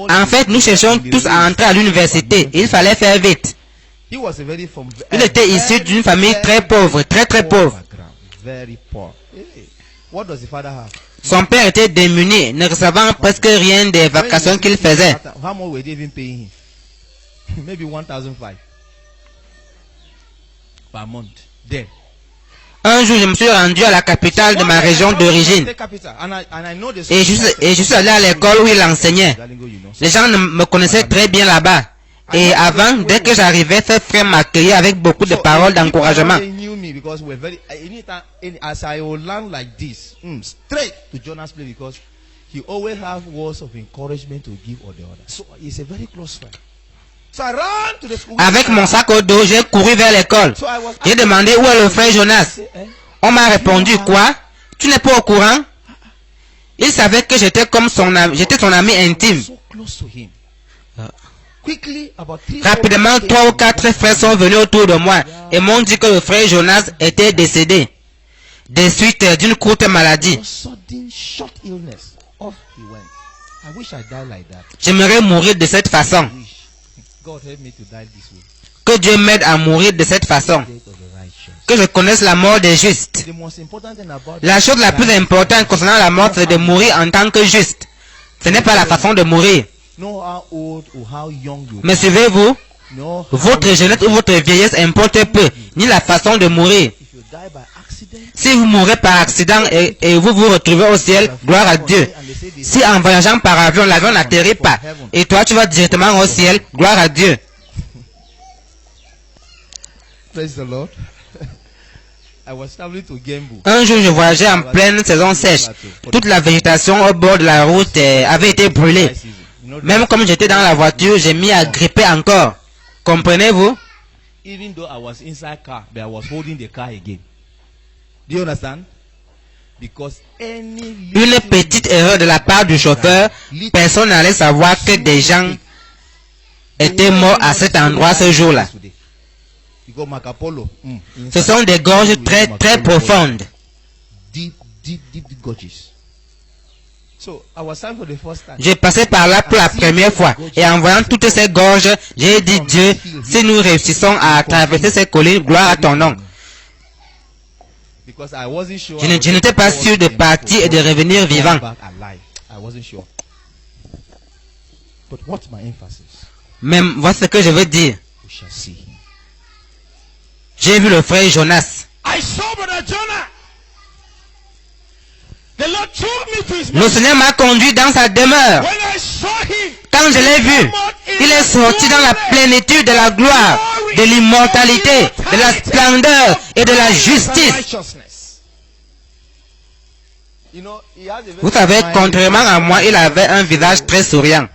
B: En fait, nous cherchions tous à entrer à l'université. Il fallait faire vite. Il était issu d'une famille très pauvre, très pauvre. Son père était démuni, ne recevant presque rien des vacations qu'il faisait. Un jour, je me suis rendu à la capitale de ma région d'origine. Et je suis allé à l'école où il enseignait. Les gens me connaissaient très bien là-bas. Et avant, dès que j'arrivais, ce frère m'accueillait avec beaucoup de paroles d'encouragement. Avec mon sac au dos, j'ai couru vers l'école. J'ai demandé où est le frère Jonas. On m'a répondu quoi? Tu n'es pas au courant? Il savait que j'étais son ami intime. Rapidement, 3 ou 4 frères sont venus autour de moi et m'ont dit que le frère Jonas était décédé des suites d'une courte maladie. J'aimerais mourir de cette façon. Que Dieu m'aide à mourir de cette façon. Que je connaisse la mort des justes. La chose la plus importante concernant la mort, c'est de mourir en tant que juste. Ce n'est pas la façon de mourir. Mais suivez-vous, votre jeunesse ou votre vieillesse importe peu, ni la façon de mourir. Si vous mourrez par accident et vous vous retrouvez au ciel, gloire à Dieu. Si en voyageant par avion, l'avion n'atterrit pas, et toi tu vas directement au ciel, gloire à Dieu. Un jour, je voyageais en pleine saison sèche. Toute la végétation au bord de la route avait été brûlée. Même comme j'étais dans la voiture, j'ai mis à gripper encore. Comprenez-vous? Une petite erreur de la part du chauffeur, personne n'allait savoir que des gens étaient morts à cet endroit ce jour-là. Ce sont des gorges très profondes. J'ai passé par là pour la première fois. Et en voyant toutes ces gorges, j'ai dit, Dieu, si nous réussissons à traverser ces collines, gloire à ton nom. Je n'étais pas sûr de partir et de revenir vivant. Même, voici ce que je veux dire. J'ai vu le frère Jonas. Le Seigneur m'a conduit dans sa demeure. Quand je l'ai vu, il est sorti dans la plénitude de la gloire, de l'immortalité, de la splendeur et de la justice. Vous savez, contrairement à moi, il avait un visage très souriant.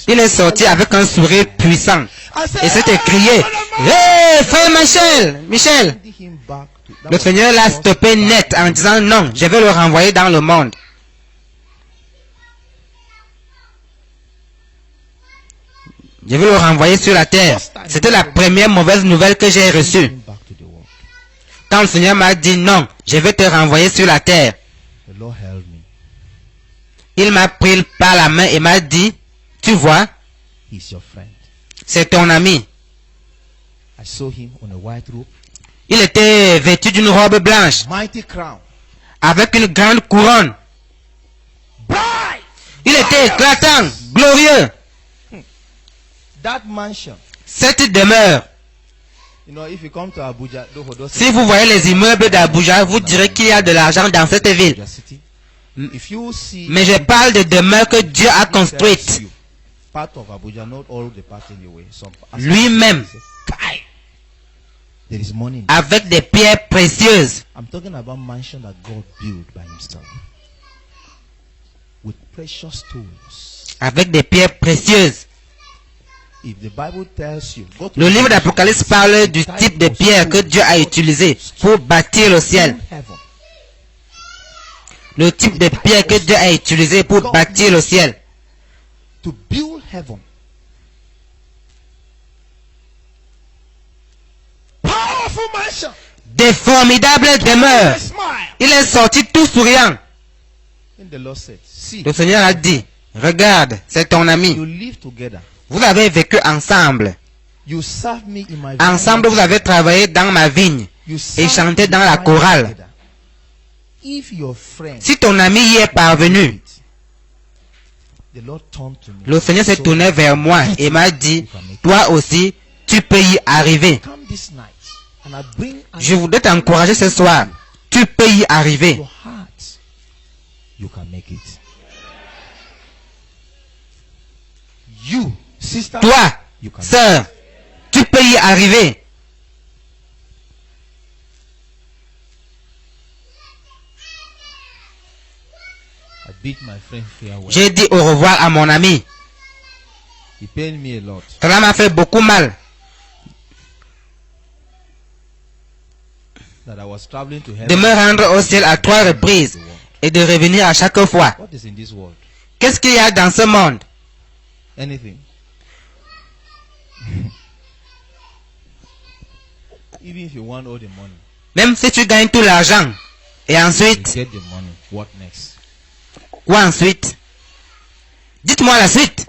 B: Il est sorti avec un sourire puissant et s'est écrié, hey, frère Michel. Le Seigneur l'a stoppé net en disant non, je vais le renvoyer dans le monde. Je vais le renvoyer sur la terre. C'était la première mauvaise nouvelle que j'ai reçue. Quand le Seigneur m'a dit non, je vais te renvoyer sur la terre. Il m'a pris par la main et m'a dit, tu vois, c'est ton ami. Il était vêtu d'une robe blanche, avec une grande couronne. Il était éclatant, glorieux. Cette demeure, si vous voyez les immeubles d'Abuja, vous direz qu'il y a de l'argent dans cette ville. Mais je parle de demeures que Dieu a construites. Lui-même, avec des pierres précieuses. Avec des pierres précieuses. Le livre d'Apocalypse parle du type de pierre que Dieu a utilisé pour bâtir le ciel. Le type de pierre que Dieu a utilisé pour bâtir le ciel. Des formidables demeures. Il est sorti tout souriant. Le Seigneur a dit, regarde, c'est ton ami. Vous avez vécu ensemble. Ensemble, vous avez travaillé dans ma vigne et chanté dans la chorale. Si ton ami y est parvenu, le Seigneur s'est tourné vers moi et m'a dit, toi aussi, tu peux y arriver. Je voudrais t'encourager ce soir. Tu peux y arriver. Toi, sœur, tu peux y arriver. J'ai dit au revoir à mon ami. Cela m'a fait beaucoup mal. De me rendre au ciel à 3 reprises et de revenir à chaque fois. Qu'est-ce qu'il y a dans ce monde? Même si tu gagnes tout l'argent et ensuite, quoi ensuite? Dites-moi la suite.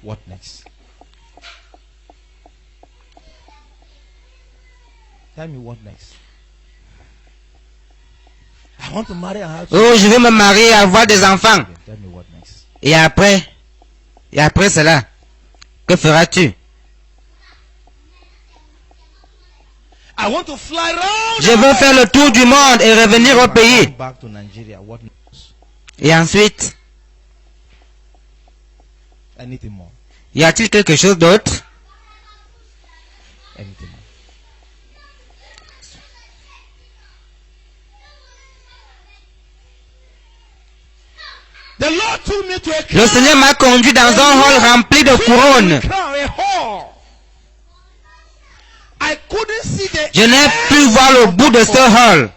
B: Oh, je vais me marier et avoir des enfants. Et après cela, que feras-tu? Je veux faire le tour du monde et revenir au pays. Et ensuite, y a-t-il quelque chose d'autre? Le Seigneur m'a conduit dans un hall rempli de couronnes. Je n'ai pu voir le bout de ce hall.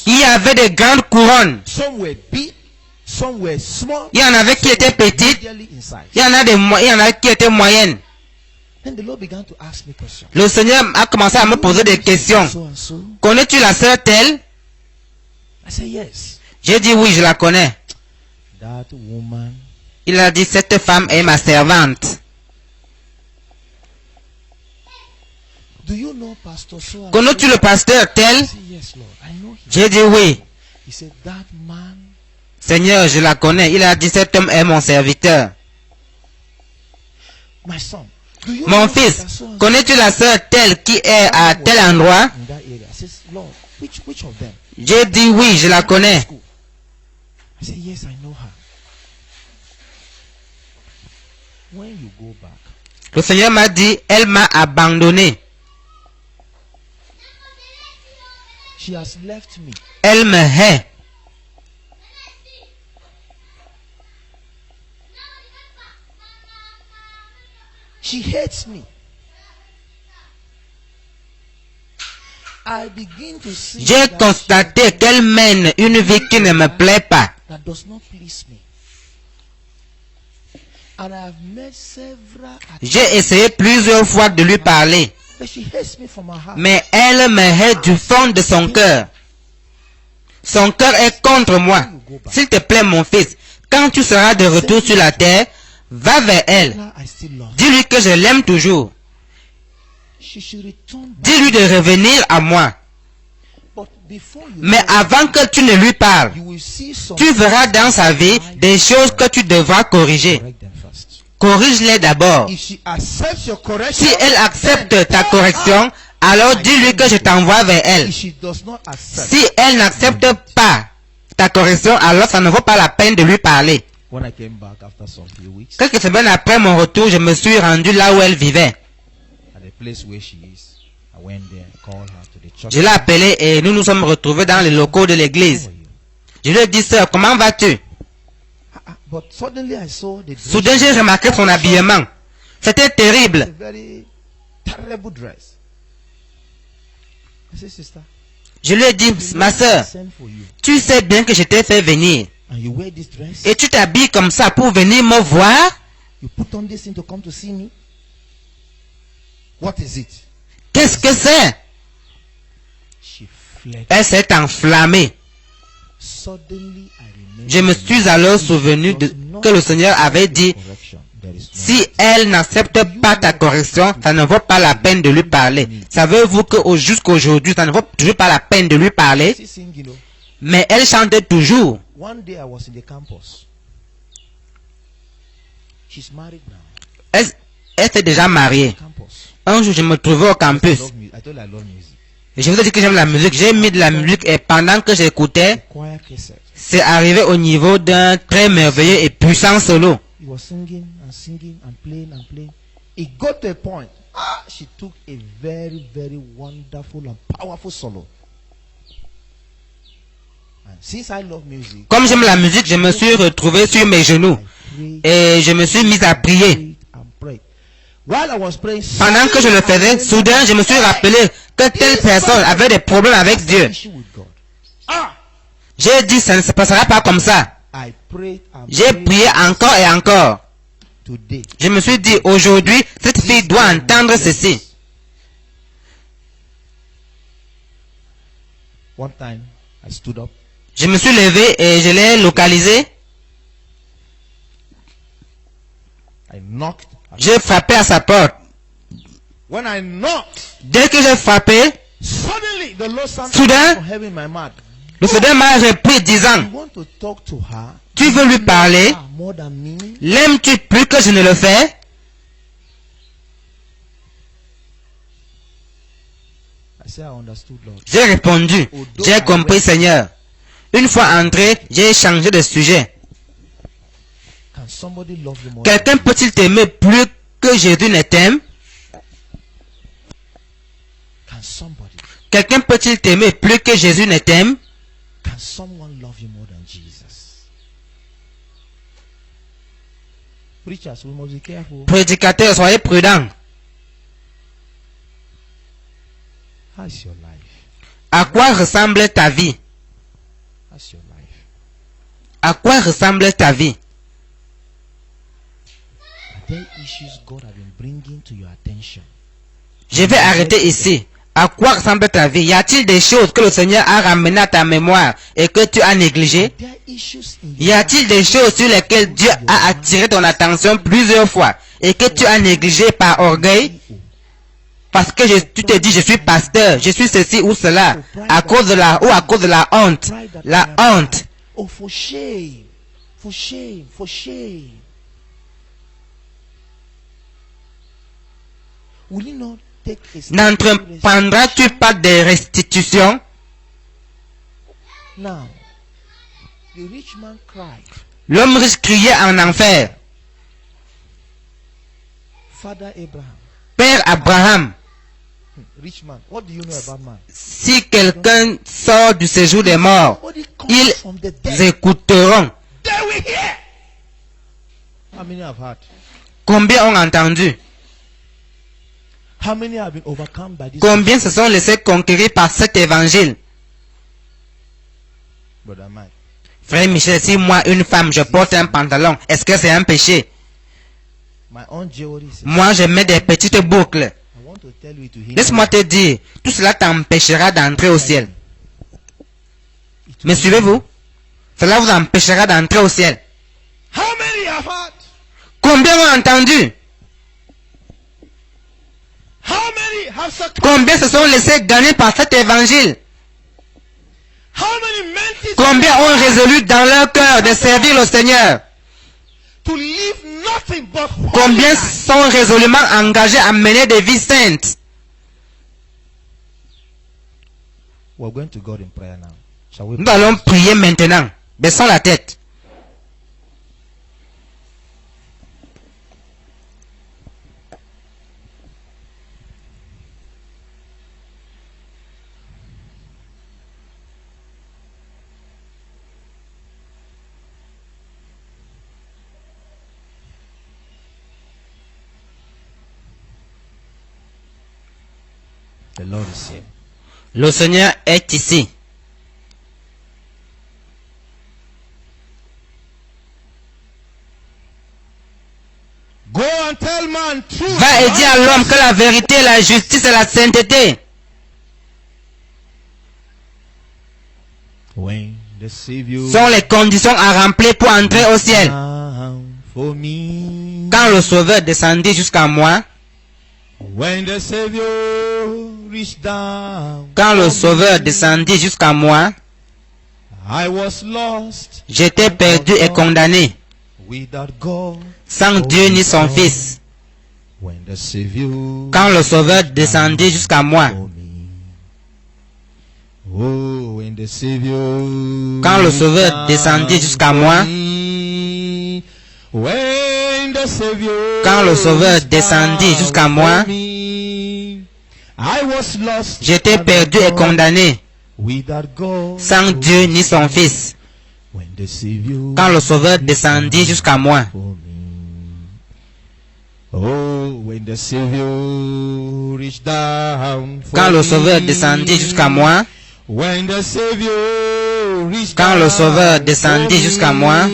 B: Il y avait de grandes couronnes. Il y en avait qui étaient petites. Il y en a qui étaient moyennes.
A: Then the Lord began to ask me questions.
B: Le Seigneur a commencé à me poser des questions.
A: So and so.
B: Connais-tu la sœur telle?
A: I said yes.
B: J'ai dit oui, je la connais.
A: That woman.
B: Il a dit, cette femme est ma servante.
A: Do you know Pastor so and
B: Connais-tu
A: so?
B: le pasteur tel?
A: I said yes, Lord. I know him.
B: J'ai dit oui.
A: He said that man.
B: Seigneur, je la connais. Il a dit, cet homme est mon serviteur.
A: My son. Do you
B: Mon
A: know
B: fils,
A: Pastor so and so?
B: connais-tu la sœur telle qui est à tel endroit?
A: In that area. I said, Lord, which of them?
B: J'ai dit oui, je la connais.
A: School. I said yes, I know her. When you go back,
B: Le Seigneur m'a dit, elle m'a abandonné.
A: she has left me.
B: Elle me hait.
A: She hates me. I begin to see
B: J'ai
A: that
B: constaté qu'elle mène une vie qui ne me plaît pas.
A: that does not please me. And I have made several attempts,
B: J'ai essayé plusieurs fois de lui parler,
A: but she hates me from her heart.
B: mais elle me hait du fond de son cœur. Son cœur est contre moi. S'il te plaît, mon fils, quand tu seras de retour sur la terre, va vers elle.
A: Now I still love her.
B: Dis-lui que je l'aime toujours.
A: She should return back.
B: Dis-lui de revenir à moi.
A: But before you
B: Mais
A: go,
B: avant que tu ne lui parles,
A: you will see some
B: tu verras dans sa vie des choses que tu devras corriger.
A: correct them first.
B: Corrige-les d'abord.
A: If she accepts your correction,
B: Si elle accepte ta correction, alors dis-lui que je t'envoie vers elle.
A: if she does not accept,
B: Si elle n'accepte pas ta correction, alors ça ne vaut pas la peine de lui parler.
A: when I came back after some few weeks,
B: Quelques semaines après mon retour, je me suis rendu là où elle vivait.
A: at the place where she is, I went there, called her to the church.
B: Je l'ai appelée et nous nous sommes retrouvés dans les locaux de l'église.
A: How are you?
B: Je lui ai dit, sœur, comment vas-tu?
A: But suddenly I saw the dress.
B: Soudain, j'ai remarqué son habillement. C'était
A: It's a
B: terrible.
A: very terrible dress. I said, sister,
B: Je lui ai dit, ma sœur,
A: send for you,
B: tu sais bien que je t'ai fait venir.
A: and you wear this dress.
B: Et tu t'habilles comme ça pour venir me voir?
A: You put on this thing to come to see me. What is it?
B: Qu'est-ce que c'est?
A: She fled.
B: Elle s'est enflammée.
A: Suddenly I remember.
B: Je me suis alors souvenu que le Seigneur avait dit,
A: Correction. There is no
B: si elle n'accepte pas ta correction, ça ne vaut pas la peine de lui parler. Savez-vous que jusqu'aujourd'hui, ça ne vaut toujours pas la peine de lui parler?
A: She sing, you know.
B: Mais elle chantait toujours.
A: One day I was in the campus. She's married now.
B: Elle s'est déjà mariée.
A: Campus.
B: Un jour, je me trouvais au campus.
A: I told her I love music.
B: Et je vous ai dit que j'aime la musique. J'ai mis de la musique et pendant que j'écoutais,
A: Choir cassette.
B: c'est arrivé au niveau d'un très merveilleux et puissant solo.
A: He was singing and singing and playing and playing. It got to a point. She took a very, very wonderful and powerful solo. And since I love music,
B: Comme j'aime la musique, je me suis retrouvé sur mes genoux
A: I prayed,
B: et je me suis mis à prier.
A: prayed and prayed. While I was praying,
B: Pendant que je le faisais, soudain, je me suis rappelé que telle personne avait des problèmes avec Dieu.
A: issue with God.
B: J'ai dit, ça ne se passera pas comme ça.
A: I prayed and
B: J'ai
A: prayed
B: prié encore et encore.
A: today.
B: Je me suis dit, aujourd'hui, cette fille doit entendre ceci.
A: One time, I stood up.
B: Je me suis levé et je l'ai localisé.
A: I knocked.
B: J'ai frappé à sa porte.
A: When I knocked,
B: Dès que j'ai frappé,
A: suddenly the Lord sounded
B: Soudain,
A: from heaven in my mouth.
B: le Seigneur m'a repris disant,
A: You want to talk to her?
B: tu veux lui parler?
A: More than me?
B: L'aimes-tu plus que je ne le fais?
A: I said, I understood, Lord.
B: J'ai répondu, j'ai compris Seigneur. Une fois entré, j'ai changé de sujet.
A: Can somebody love you more?
B: Quelqu'un peut-il t'aimer plus que Jésus ne t'aime?
A: Can somebody?
B: Quelqu'un peut-il t'aimer plus que Jésus ne t'aime?
A: Can someone love you more than Jesus? Preachers, we must be careful.
B: Prédicateurs, soyez prudents.
A: How's your life?
B: À quoi ressemble ta vie?
A: How's your life?
B: À quoi ressemble ta vie?
A: I
B: Je vais arrêter ici. À quoi ressemble ta vie? Y a-t-il des choses que le Seigneur a ramenées à ta mémoire et que tu as négligées? Y a-t-il des choses sur lesquelles Dieu a attiré ton attention plusieurs fois et que tu as négligées par orgueil? Parce que tu te dis, je suis pasteur, je suis ceci ou cela, à cause de la honte. La honte.
A: Oh, for shame. For shame. For shame. Will you not take a step?
B: N'entreprendras-tu pas des restitutions?
A: Now, the rich man cried.
B: L'homme riche criait en enfer.
A: Father Abraham.
B: Père Abraham.
A: Rich man. What do you know about man?
B: Si quelqu'un sort du séjour des morts, ils écouteront.
A: They will hear. How many have heard?
B: Combien ont entendu?
A: How many have been overcome by this?
B: Combien se sont laissés conquérir par cet évangile?
A: Brother Mike.
B: Frère Michel, si moi, une femme, je porte un pantalon, est-ce que c'est un péché? Moi, je mets des petites boucles. Laisse-moi te dire, tout cela t'empêchera d'entrer au ciel. Me suivez-vous? Cela vous empêchera d'entrer au ciel. Combien ont entendu? Combien se sont laissés gagner par cet évangile? Combien ont résolu dans leur cœur de servir le Seigneur? Combien sont résolument engagés à mener des vies saintes? Nous allons prier maintenant. Baissons la tête.
A: The Lord is here.
B: Le Seigneur est ici.
A: Go and tell man truth.
B: Va et dis à l'homme que la vérité, la justice et la sainteté
A: When the Savior
B: sont les conditions à remplir pour entrer au ciel.
A: for me.
B: Quand le Sauveur descendit jusqu'à moi,
A: When the Savior reached down,
B: quand le Sauveur descendit jusqu'à moi,
A: I was lost,
B: j'étais perdu et condamné,
A: without God,
B: sans Dieu ni son Fils.
A: when the Savior
B: Quand le Sauveur descendit jusqu'à moi,
A: for me. Oh, when the Savior
B: quand le Sauveur descendit jusqu'à moi,
A: when the Savior
B: quand le Sauveur descendit jusqu'à moi,
A: I was lost,
B: j'étais perdu et condamné,
A: without God,
B: sans Dieu ni son Fils.
A: when the Savior
B: Quand le Sauveur descendit jusqu'à moi,
A: for me. Oh, when the Savior reached down for
B: quand le
A: me.
B: Sauveur descendit jusqu'à moi,
A: When the Savior reached
B: quand le Sauveur
A: down
B: descendit
A: for
B: jusqu'à
A: me,
B: moi,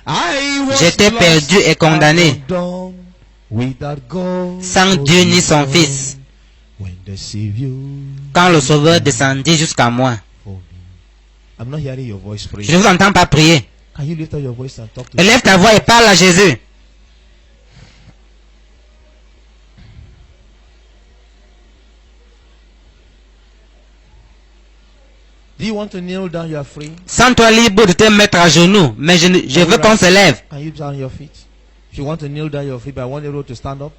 A: I was
B: j'étais
A: lost
B: perdu et condamné,
A: and undone, without God,
B: sans Dieu ni son Fils.
A: when the Savior
B: Quand le Sauveur descendit jusqu'à moi.
A: for me. I'm not hearing your voice pray.
B: Je ne vous entends pas prier.
A: Can you lift up your voice and talk to
B: Élève ta voix et parle à Jésus.
A: Do you want to kneel down? You are free.
B: Sens-toi libre de te mettre à genoux, mais je veux qu'on se lève.
A: Can you stand on your feet? If you want to kneel down, your feet, but I want everyone to stand up.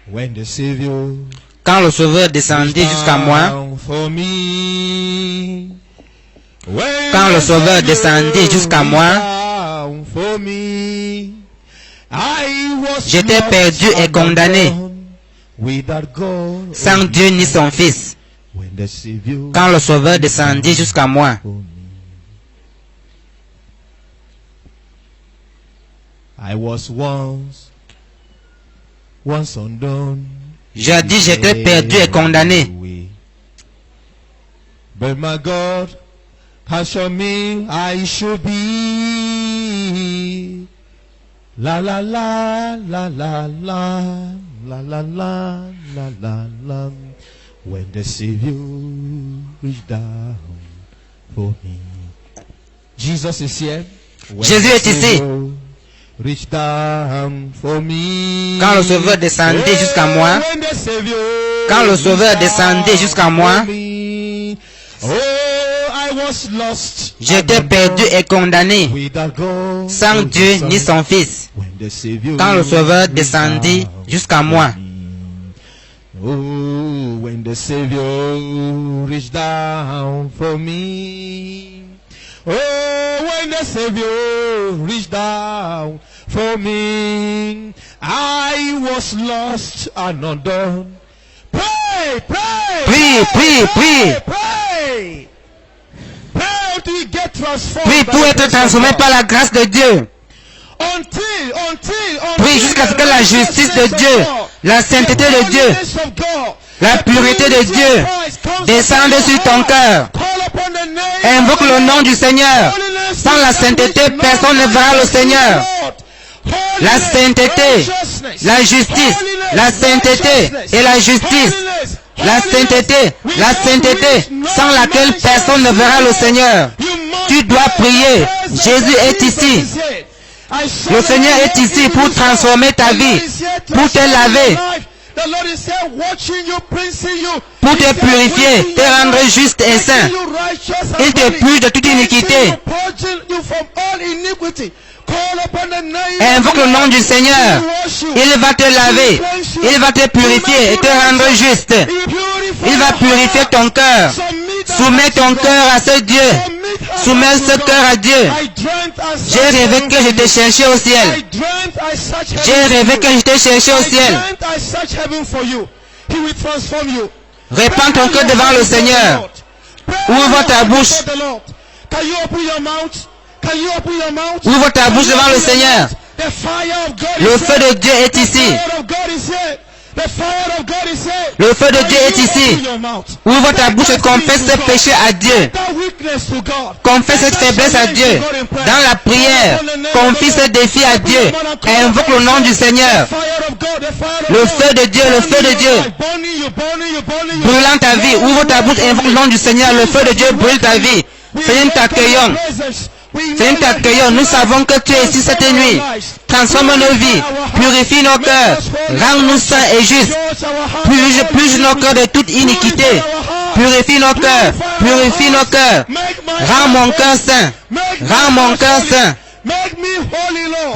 A: When the Savior
B: Quand le Sauveur descendit jusqu'à moi,
A: down for me. When
B: quand le
A: the
B: Sauveur
A: Savior
B: descendit jusqu'à moi,
A: down for me. I was
B: j'étais
A: lost
B: perdu et
A: and
B: condamné,
A: undone, without God,
B: sans Dieu ni son Fils.
A: when the Savior
B: Quand le Sauveur descendit jusqu'à moi,
A: for me. I was once undone.
B: jadis j'étais perdu et condamné.
A: But my God has shown me I should be La la la la la la la la la la la la. When the Savior reached down for me. Jesus is here.
B: Jésus est ici.
A: Reach down for me.
B: Quand le Sauveur descendait jusqu'à moi, quand le Sauveur descendait jusqu'à moi, j'étais perdu et condamné, sans Dieu ni son Fils. Quand le Sauveur descendit jusqu'à moi,
A: oh, when the Savior reached down for me. Oh, when the Savior reached down for me, I was lost and undone. Pray, pray,
B: prie, prie, prie.
A: Pray, pray till you get transformed.
B: Prie pour être transformé par la grâce de Dieu. Prie jusqu'à ce que la justice de Dieu, la sainteté de Dieu, la pureté de Dieu descende sur ton cœur. Invoque le nom du Seigneur. Sans la sainteté, personne ne verra le Seigneur. La sainteté, la justice, la sainteté et la justice. La sainteté, sans laquelle personne ne verra le Seigneur. Tu dois prier. Jésus est ici. Le Seigneur est ici pour transformer ta vie, pour te laver, pour te purifier, te rendre juste et saint. Il te purge de toute iniquité. Invoque le nom du Seigneur. Il va te laver, il va te purifier et te rendre juste. Il va purifier ton cœur. Soumets ton cœur à ce Dieu. Soumets ce cœur à Dieu. J'ai rêvé que je t'ai cherché au ciel. J'ai rêvé que je t'ai cherché au ciel. Répands ton cœur devant le Seigneur. Ouvre ta bouche. Ouvre ta bouche devant le Seigneur. Le feu de Dieu est ici. Le feu de Dieu est ici. Ouvre ta bouche et confesse ce péché à Dieu. Confesse cette faiblesse à Dieu. Dans la prière, confie ce défi à Dieu. Et invoque le nom du Seigneur. Le feu de Dieu, le feu de Dieu. Brûlant ta vie, ouvre ta bouche et invoque le nom du Seigneur. Le feu de Dieu brûle ta vie. Seigneur, t'accueillons. Seigneur, t'accueillons. Nous savons que tu es ici cette nuit. Transforme nos vies. Purifie nos cœurs. Rends-nous saints et justes. Purge nos cœurs de toute iniquité. Purifie nos cœurs. Purifie nos cœurs. Rends mon cœur saint. Rends mon cœur saint.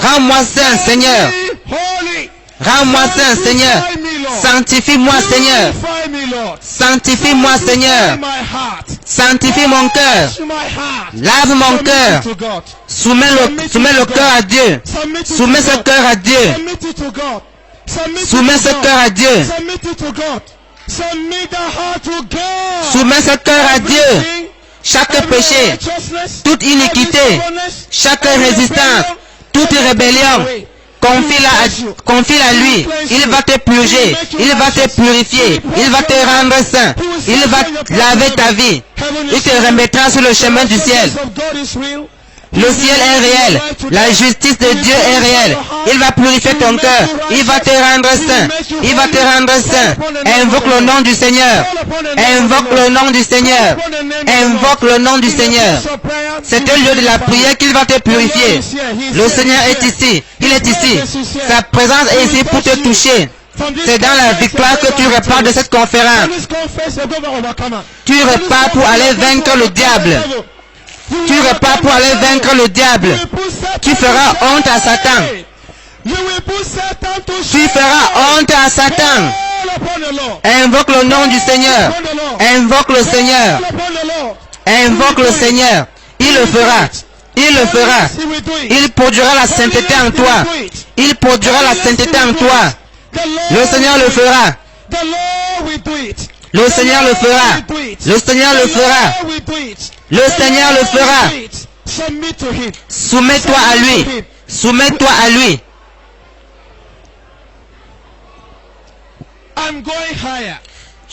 B: Rends-moi saint, Seigneur. Rends-moi saint, Seigneur. Sanctifie-moi, Seigneur. Sanctifie-moi, Seigneur. Sanctifie mon cœur. Lave mon cœur. Soumets le cœur à Dieu. Soumets ce cœur à Dieu. Soumets ce cœur à Dieu. Soumets ce cœur à Dieu. Chaque péché, toute iniquité, chaque résistance, toute rébellion, confie-la à lui. Il va te purger, il va te purifier, il va te rendre saint, il va laver ta vie. Il te remettra sur le chemin du ciel. Le ciel est réel, la justice de Dieu est réelle. Il va purifier ton cœur, il va te rendre saint, il va te rendre saint. Invoque le nom du Seigneur, invoque le nom du Seigneur, invoque le nom du Seigneur. C'est le lieu de la prière qu'il va te purifier. Le Seigneur est ici, il est ici. Sa présence est ici pour te toucher. C'est dans la victoire que tu repars de cette conférence. Tu repars pour aller vaincre le diable. Tu repars pour aller vaincre le diable. Tu feras honte à Satan. Tu feras honte à Satan. Invoque le nom du Seigneur. Invoque le Seigneur. Invoque le Seigneur. Il le fera. Il le fera. Il produira la sainteté en toi. Il produira la sainteté en toi. Le Seigneur le fera. Le Seigneur le fera. Le Seigneur le fera. Le Seigneur le fera. Soumets-toi à lui. Soumets-toi à lui.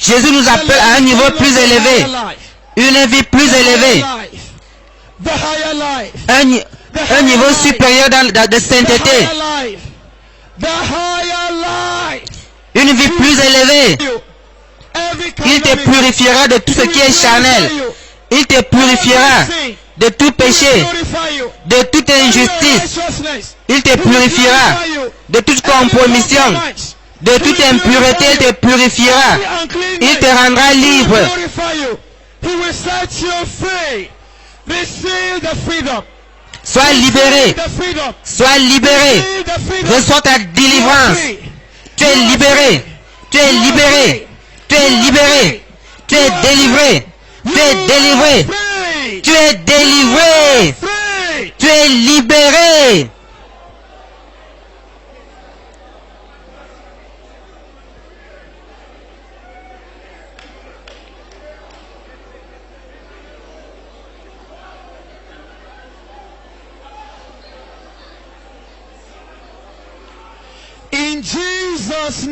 B: Jésus nous appelle à un niveau plus élevé. Une vie plus élevée. Un niveau supérieur de sainteté. une vie plus élevée. Il te purifiera de tout ce qui est charnel. Il te purifiera de tout péché, de toute injustice. Il te purifiera de toute compromission, de toute impureté. Il te purifiera. Il te rendra libre. Sois libéré. Sois libéré. Reçois ta délivrance. Tu es libéré. Tu es libéré. Tu es libéré. Tu es délivré. Tu es délivré. Tu es délivré. Tu es libéré.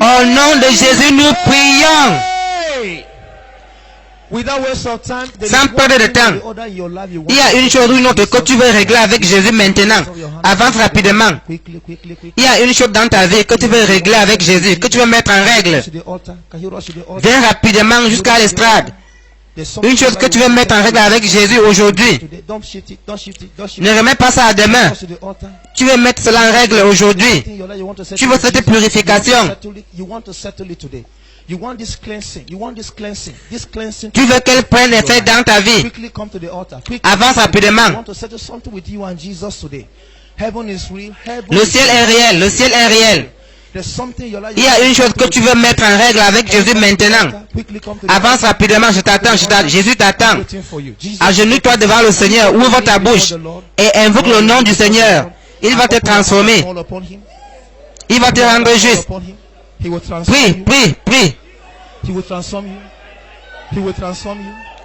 B: Au nom de Jésus, nous prions. Sans perdre de temps. Il y a une chose ou une autre que tu veux régler avec Jésus maintenant. Avance rapidement. Il y a une chose dans ta vie que tu veux régler avec Jésus, que tu veux mettre en règle. Viens rapidement jusqu'à l'estrade. Une chose que tu veux mettre en règle avec Jésus aujourd'hui. Ne remets pas ça à demain. Tu veux mettre cela en règle aujourd'hui. Tu veux cette purification. Tu veux qu'elle prenne effet dans ta vie. Avance rapidement. Le ciel est réel. Le ciel est réel. Il y a une chose que tu veux mettre en règle avec Jésus maintenant. Avance rapidement, je t'attends, Jésus t'attend. Agenouille-toi devant le Seigneur, ouvre ta bouche et invoque le nom du Seigneur. Il va te transformer. Il va te rendre juste. Prie, prie, prie. Il va te transformer.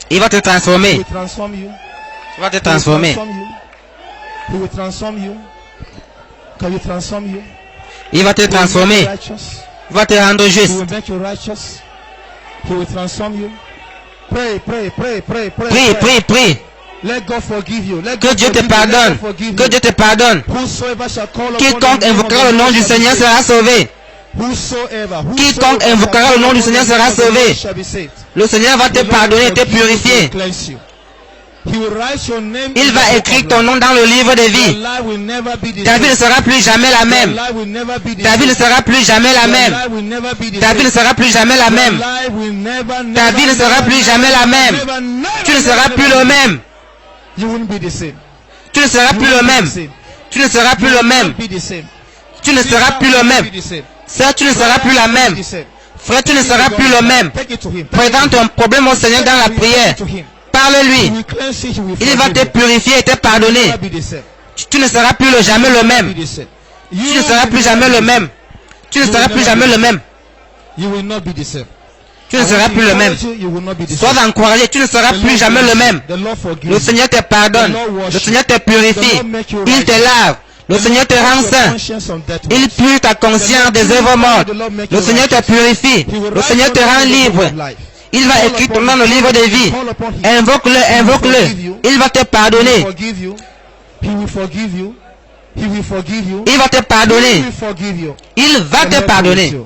B: Il va te transformer. Il va te transformer. Il va te transformer. Il va te rendre juste. Prie, prie, prie. Que Dieu te pardonne. Que Dieu te pardonne. Quiconque invoquera le nom du Seigneur sera sauvé. Quiconque invoquera le nom du Seigneur sera sauvé. Le Seigneur va te pardonner et te purifier. Il va écrire ton nom dans le livre de vie. Ta vie ne sera plus jamais la même. Ta vie ne sera plus jamais la même. Ta vie ne sera plus jamais la même. Ta vie ne sera plus jamais la même. Tu ne seras plus le même. Tu ne seras plus le même. Tu ne seras plus le même. Tu ne seras plus le même. Sœur, tu ne seras plus la même. Frère, tu ne seras plus le même. Présente ton problème au Seigneur dans la prière. Parle-lui. Il va te purifier et te pardonner. Tu ne seras plus jamais le même. Tu ne seras plus jamais le même. Tu ne seras plus jamais le même. Tu ne seras plus le même. Sois encouragé, tu ne seras plus jamais le même. Le Seigneur te pardonne. Le Seigneur te purifie. Il te lave. Le Seigneur te rend saint. Il purifie ta conscience des œuvres mortes. Le Seigneur te purifie. Le Seigneur te rend libre. Il va écrire ton nom dans le livre de vie. Invoque-le, invoque-le. Il va te pardonner. Il va te pardonner. Il va te pardonner.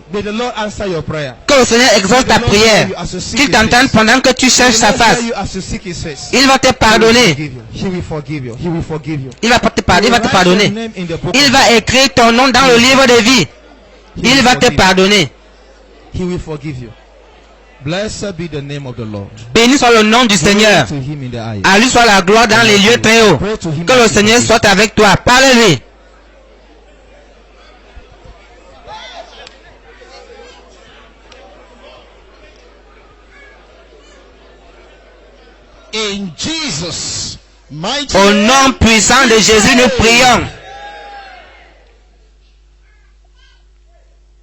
B: Que le Seigneur exauce ta prière. Qu'il t'entende pendant que tu cherches sa face. Il va te pardonner. Il va te pardonner. Il va écrire ton nom dans le livre de vie. Il va te pardonner. Béni soit le nom du Seigneur. À lui soit la gloire dans les lieux très hauts. Que le Seigneur soit avec toi. Parle-lui. Au nom puissant de Jésus, nous prions.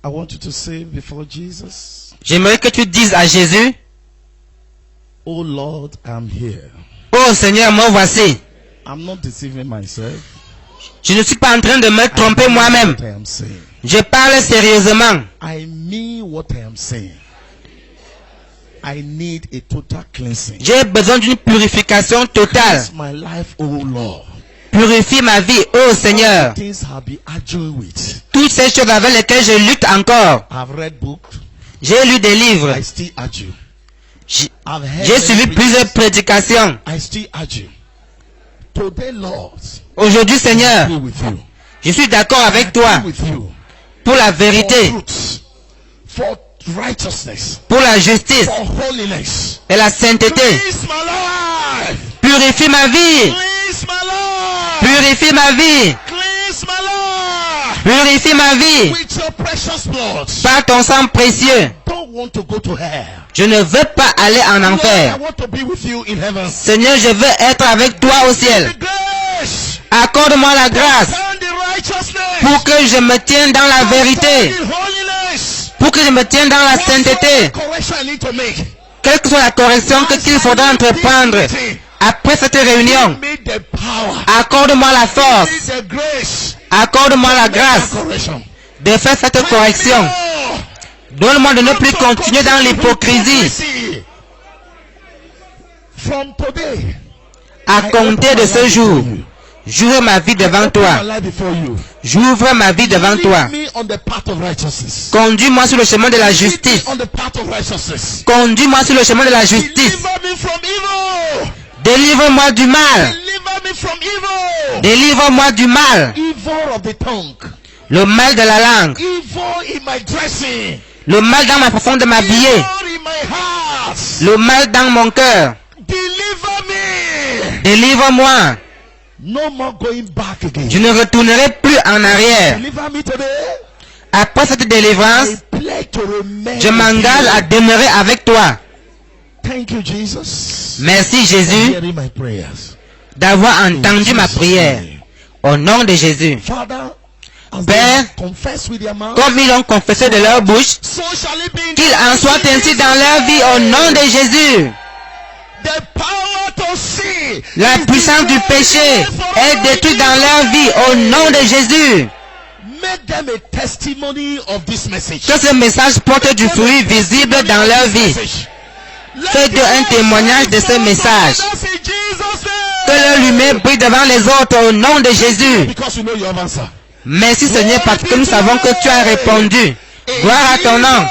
C: I want you to say before Jesus,
B: j'aimerais que tu dises à Jésus,
C: oh Lord, I'm here.
B: Oh Seigneur, moi voici.
C: I'm not deceiving myself.
B: Je ne suis pas en train de me tromper moi-même. Je parle sérieusement.
C: I mean what I am saying. I need a total cleansing.
B: J'ai besoin d'une purification totale.
C: Cleanse my life, oh Lord.
B: Purifie ma vie, ô Seigneur.
C: Things I'll be arguing with.
B: Toutes ces choses avec lesquelles je lutte encore.
C: I've read books.
B: J'ai lu des livres.
C: I still argue.
B: J'ai suivi plusieurs prédications.
C: I still argue. Today, Lord,
B: Aujourd'hui, Seigneur,
C: I agree with you.
B: je suis d'accord avec
C: I
B: toi
C: agree with you.
B: pour la vérité,
C: For truth, for righteousness,
B: pour la justice
C: for holiness.
B: et la sainteté.
C: Cleanse my life.
B: Purifie ma vie.
C: Cleanse my life.
B: Purifie ma vie.
C: Cleanse my life.
B: Purifie ma vie
C: With your precious blood.
B: par ton sang précieux.
C: Don't want to go to hell.
B: Je ne veux pas aller en
C: Lord, I
B: enfer.
C: want to be with you in heaven.
B: Seigneur, je veux être avec toi au ciel.
C: The grace.
B: Accorde-moi la grâce
C: And the righteousness.
B: pour que je me tienne dans la vérité,
C: In holiness.
B: pour que je me tienne dans la
C: What's
B: sainteté.
C: the correction I need to make?
B: Quelle que soit la correction qu'il faudra entreprendre après cette réunion,
C: Give me the power.
B: accorde-moi la
C: Give
B: force,
C: me the grace.
B: accorde-moi la
C: Make that
B: grâce
C: correction.
B: de faire cette correction. Donne-moi de ne plus continuer dans l'hypocrisie.
C: From today,
B: À compter de ce jour, j'ouvre ma vie devant
C: I
B: toi.
C: put my life before you.
B: J'ouvre ma vie devant toi.
C: Lead me on the path of righteousness.
B: Conduis-moi sur le chemin de la
C: Lead me
B: justice.
C: on the path of righteousness.
B: Conduis-moi sur le chemin de la justice.
C: Deliver me from evil.
B: Délivre-moi du mal.
C: Deliver me from evil.
B: Délivre-moi du mal.
C: Evil of the tongue.
B: Le mal de la langue.
C: Evil in my dressing.
B: Le mal dans ma façon de m'habiller.
C: Evil in my heart.
B: Le mal dans mon cœur.
C: Deliver me.
B: Délivre-moi.
C: No more going back again.
B: Je ne retournerai plus en arrière.
C: Deliver me today.
B: Après cette délivrance,
C: I pledge to remain
B: je m'engage à
C: with you.
B: demeurer avec toi.
C: Thank you, Jesus.
B: Merci
C: For
B: Jésus
C: hearing my prayers.
B: d'avoir entendu ma prière. Au nom de Jésus.
C: Father, as
B: Père,
C: they confess with their mouth,
B: comme ils l'ont confessé de leur bouche,
C: so shall it be in
B: qu'il
C: their
B: en soit
C: lives.
B: ainsi dans leur vie au nom de Jésus.
C: The power to see
B: La
C: is
B: puissance du
C: destroyed
B: péché
C: for
B: est
C: all
B: détruite dans
C: people.
B: leur vie au nom de Jésus.
C: Make them a testimony of this message.
B: Que ce message porte du fruit visible dans leur vie. Fais-de un témoignage de ce message. Que leur lumière brille devant les autres au nom de Jésus.
C: Because you know you have answer.
B: Merci Seigneur parce que nous savons que tu as répondu. Gloire à ton nom.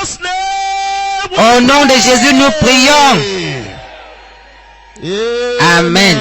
B: Au nom de Jésus, nous prions. Amen.